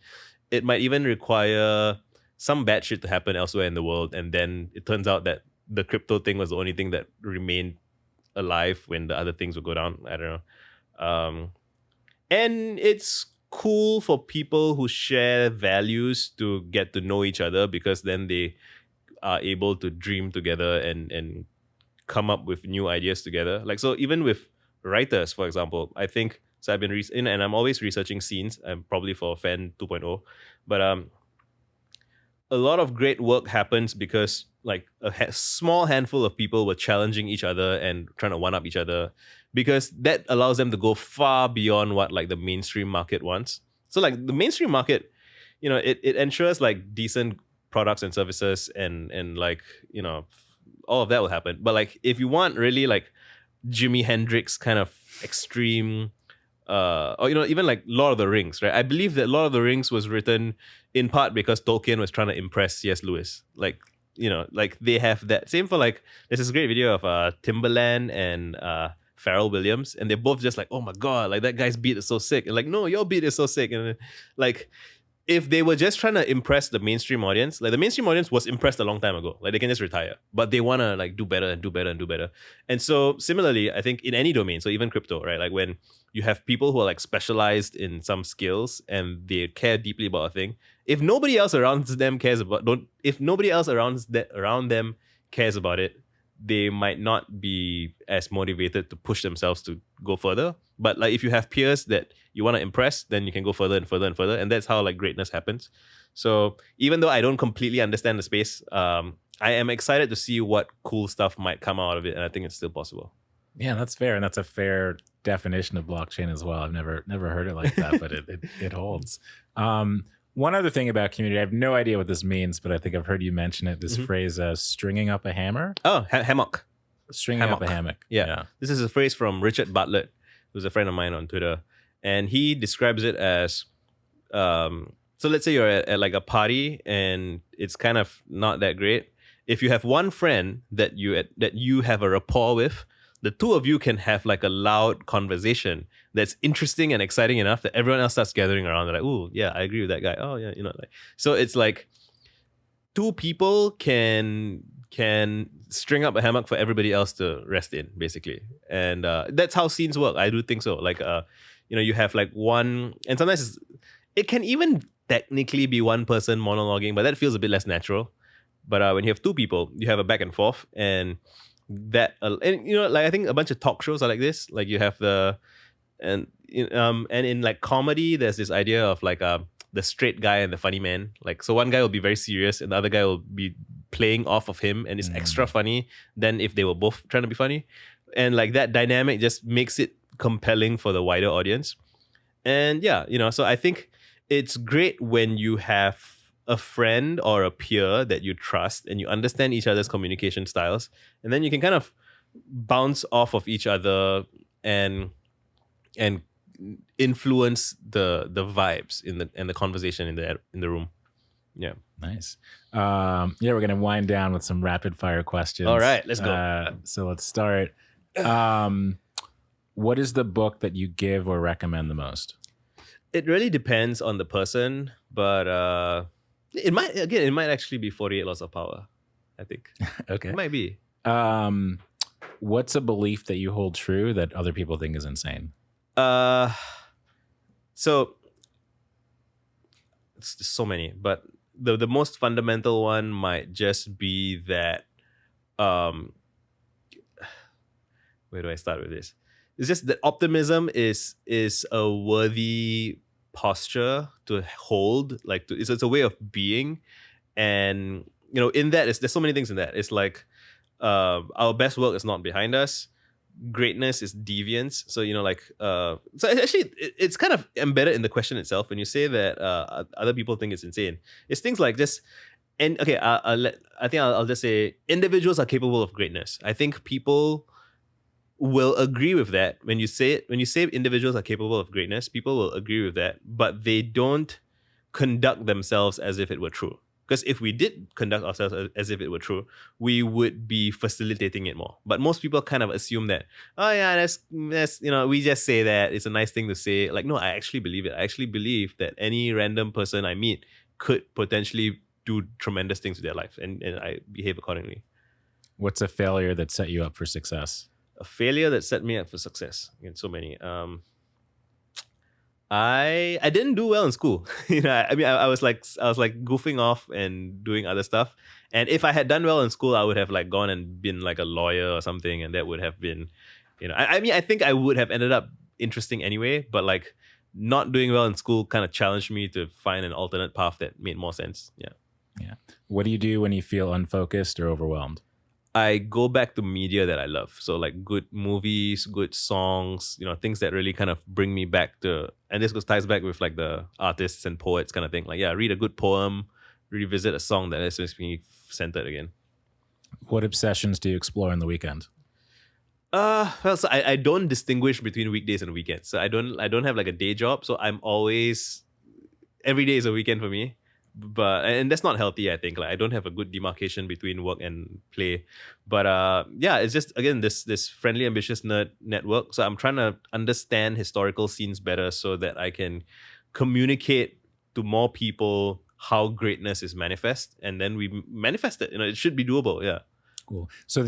It might even require some bad shit to happen elsewhere in the world, and then it turns out that the crypto thing was the only thing that remained alive when the other things would go down. I don't know. And it's cool for people who share values to get to know each other, because then they are able to dream together and come up with new ideas together. Like, so even with writers, for example, I think, so I've been, and I'm always researching scenes. I'm probably for Fan 2.0, but a lot of great work happens because like a small handful of people were challenging each other and trying to one-up each other, because that allows them to go far beyond what like the mainstream market wants. So like the mainstream market, it ensures like decent products and services and like, all of that will happen. But like if you want really like Jimi Hendrix kind of extreme, or even like Lord of the Rings, right? I believe that Lord of the Rings was written in part because Tolkien was trying to impress C.S. Lewis. Like, like they have that. Same for like, there's this great video of Timbaland and Pharrell Williams, and they're both just like, oh my God, like that guy's beat is so sick. And like, no, your beat is so sick. And like, if they were just trying to impress the mainstream audience, like the mainstream audience was impressed a long time ago. Like they can just retire, but they want to like do better and do better and do better. And so similarly, I think in any domain, so even crypto, right? Like when you have people who are like specialized in some skills and they care deeply about a thing, if nobody else around them cares about, if nobody else around them cares about it, they might not be as motivated to push themselves to go further. But like if you have peers that you want to impress, then you can go further and further and further. And that's how like greatness happens. So even though I don't completely understand the space, I am excited to see what cool stuff might come out of it. And I think it's still possible. Yeah, that's fair, and that's a fair definition of blockchain as well. I've never heard it like that, but it holds. One other thing about community, I have no idea what this means, but I think I've heard you mention it. This Mhm. phrase, "stringing up a hammer," Oh, hammock. stringing up a hammock. Yeah. This is a phrase from Richard Bartlett, who's a friend of mine on Twitter. And he describes it as so let's say you're at like a party and it's kind of not that great. If you have one friend that you have a rapport with, the two of you can have like a loud conversation that's interesting and exciting enough that everyone else starts gathering around. They're like, "Oh, yeah, I agree with that guy. Oh, yeah, like." So it's like two people can string up a hammock for everybody else to rest in, basically. And that's how scenes work. I do think so. Like you have like one, and sometimes it can even technically be one person monologuing, but that feels a bit less natural. But when you have two people, you have a back and forth, and that and like I think a bunch of talk shows are like this. Like you have and in like comedy, there's this idea of like the straight guy and the funny man. Like, so one guy will be very serious and the other guy will be playing off of him, and it's extra funny than if they were both trying to be funny. And like that dynamic just makes it compelling for the wider audience. And yeah, so I think it's great when you have a friend or a peer that you trust and you understand each other's communication styles, and then you can kind of bounce off of each other and influence the vibes in the conversation in the room. Yeah. Nice. Yeah, we're gonna wind down with some rapid fire questions. All right, let's go. So let's start. What is the book that you give or recommend the most? It really depends on the person, but it might actually be 48 Laws of Power, I think. Okay. It might be. What's a belief that you hold true that other people think is insane? So it's so many, but the most fundamental one might just be that where do I start with this? It's just that optimism is a worthy posture to hold. Like it's a way of being, and in that there's so many things in that. It's like our best work is not behind us. Greatness is deviance. So so actually it's kind of embedded in the question itself when you say that other people think it's insane. It's things like this. And okay, I'll just say individuals are capable of greatness. I think people will agree with that when you say it. When you say individuals are capable of greatness, people will agree with that, but they don't conduct themselves as if it were true. Because if we did conduct ourselves as if it were true, we would be facilitating it more. But most people kind of assume that, oh yeah, that's we just say that. It's a nice thing to say. Like, no, I actually believe it. I actually believe that any random person I meet could potentially do tremendous things with their life, and I behave accordingly. What's a failure that set you up for success? A failure that set me up for success. Again, so many. I didn't do well in school. I was like goofing off and doing other stuff. And if I had done well in school, I would have like gone and been like a lawyer or something, and that would have been, I think I would have ended up interesting anyway. But like not doing well in school kind of challenged me to find an alternate path that made more sense. Yeah. Yeah. What do you do when you feel unfocused or overwhelmed? I go back to media that I love. So like good movies, good songs, things that really kind of bring me back to, and this ties back with like the artists and poets kind of thing. Like, yeah, read a good poem, revisit a song that makes me centered again. What obsessions do you explore in the weekend? Well, so I don't distinguish between weekdays and weekends. So I don't have like a day job. So I'm always, every day is a weekend for me. And that's not healthy, I think. Like I don't have a good demarcation between work and play. But yeah, it's just again this friendly ambitious nerd network. So I'm trying to understand historical scenes better so that I can communicate to more people how greatness is manifest, and then we manifest it. It should be doable. Yeah. Cool. So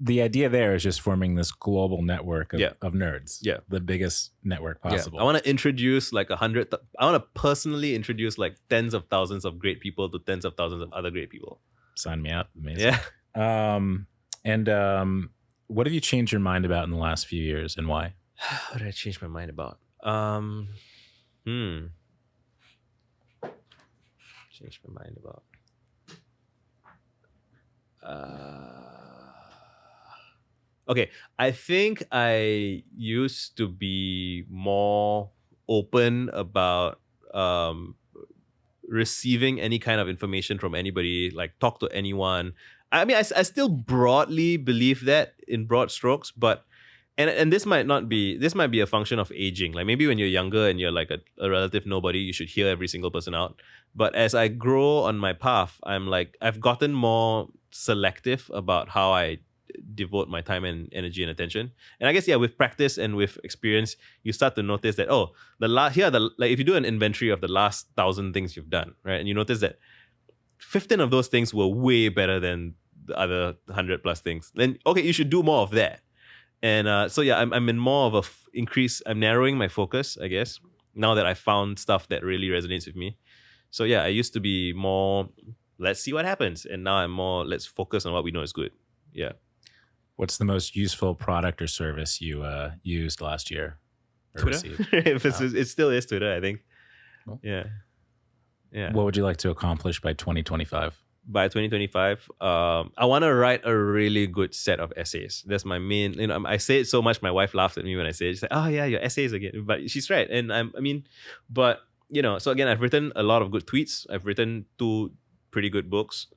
the idea there is just forming this global network of nerds. Yeah. The biggest network possible. Yeah. I want to introduce like 100. I want to personally introduce like tens of thousands of great people to tens of thousands of other great people. Sign me up. Amazing. Yeah. What have you changed your mind about in the last few years, and why? What did I change my mind about? Changed my mind about. Okay, I think I used to be more open about um, receiving any kind of information from anybody, like talk to anyone. I mean, I still broadly believe that in broad strokes, but and this might be a function of aging. Like maybe when you're younger and you're like a relative nobody, you should hear every single person out. But as I grow on my path, I've gotten more selective about how I devote my time and energy and attention. And I guess with practice and with experience, you start to notice that like if you do an inventory of the last 1,000 things you've done, right, and you notice that 15 of those things were way better than the other 100 plus things, then okay, you should do more of that. And so I'm in more of increase. I'm narrowing my focus, I guess, now that I found stuff that really resonates with me. So I used to be more, let's see what happens, and now I'm more, let's focus on what we know is good. Yeah. What's the most useful product or service you used last year? Or Twitter. It still is Twitter, I think. Cool. Yeah. What would you like to accomplish by 2025? By 2025, I want to write a really good set of essays. That's my main. I say it so much. My wife laughs at me when I say it. She's like, "Oh yeah, your essays again." But she's right, and so again, I've written a lot of good tweets. I've written 2 pretty good books.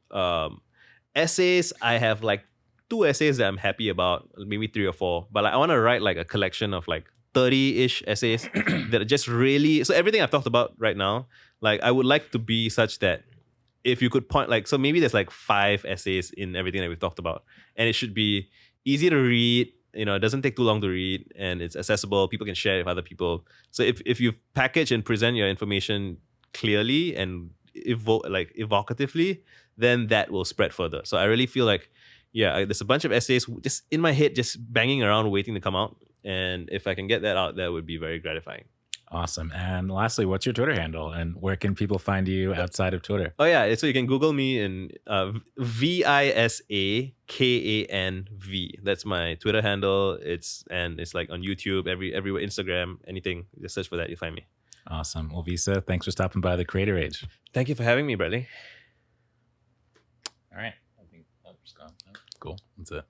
Essays, I have like 2 essays that I'm happy about, maybe 3 or 4. But I want to write like a collection of like 30-ish essays that are just really. So everything I've talked about right now, like I would like to be such that if you could point, like, so maybe there's like 5 essays in everything that we've talked about, and it should be easy to read. It doesn't take too long to read, and it's accessible. People can share it with other people. So if you package and present your information clearly and evocatively, then that will spread further. So I really feel like, there's a bunch of essays just in my head, just banging around, waiting to come out. And if I can get that out, that would be very gratifying. Awesome. And lastly, what's your Twitter handle, and where can people find you outside of Twitter? Oh yeah, so you can Google me in VISAKANV. That's my Twitter handle. It's like on YouTube, everywhere, Instagram, anything. Just search for that, you'll find me. Awesome. Well, Visa, thanks for stopping by the Creator Age. Thank you for having me, Bradley. All right. I think that's gone. Cool. That's it.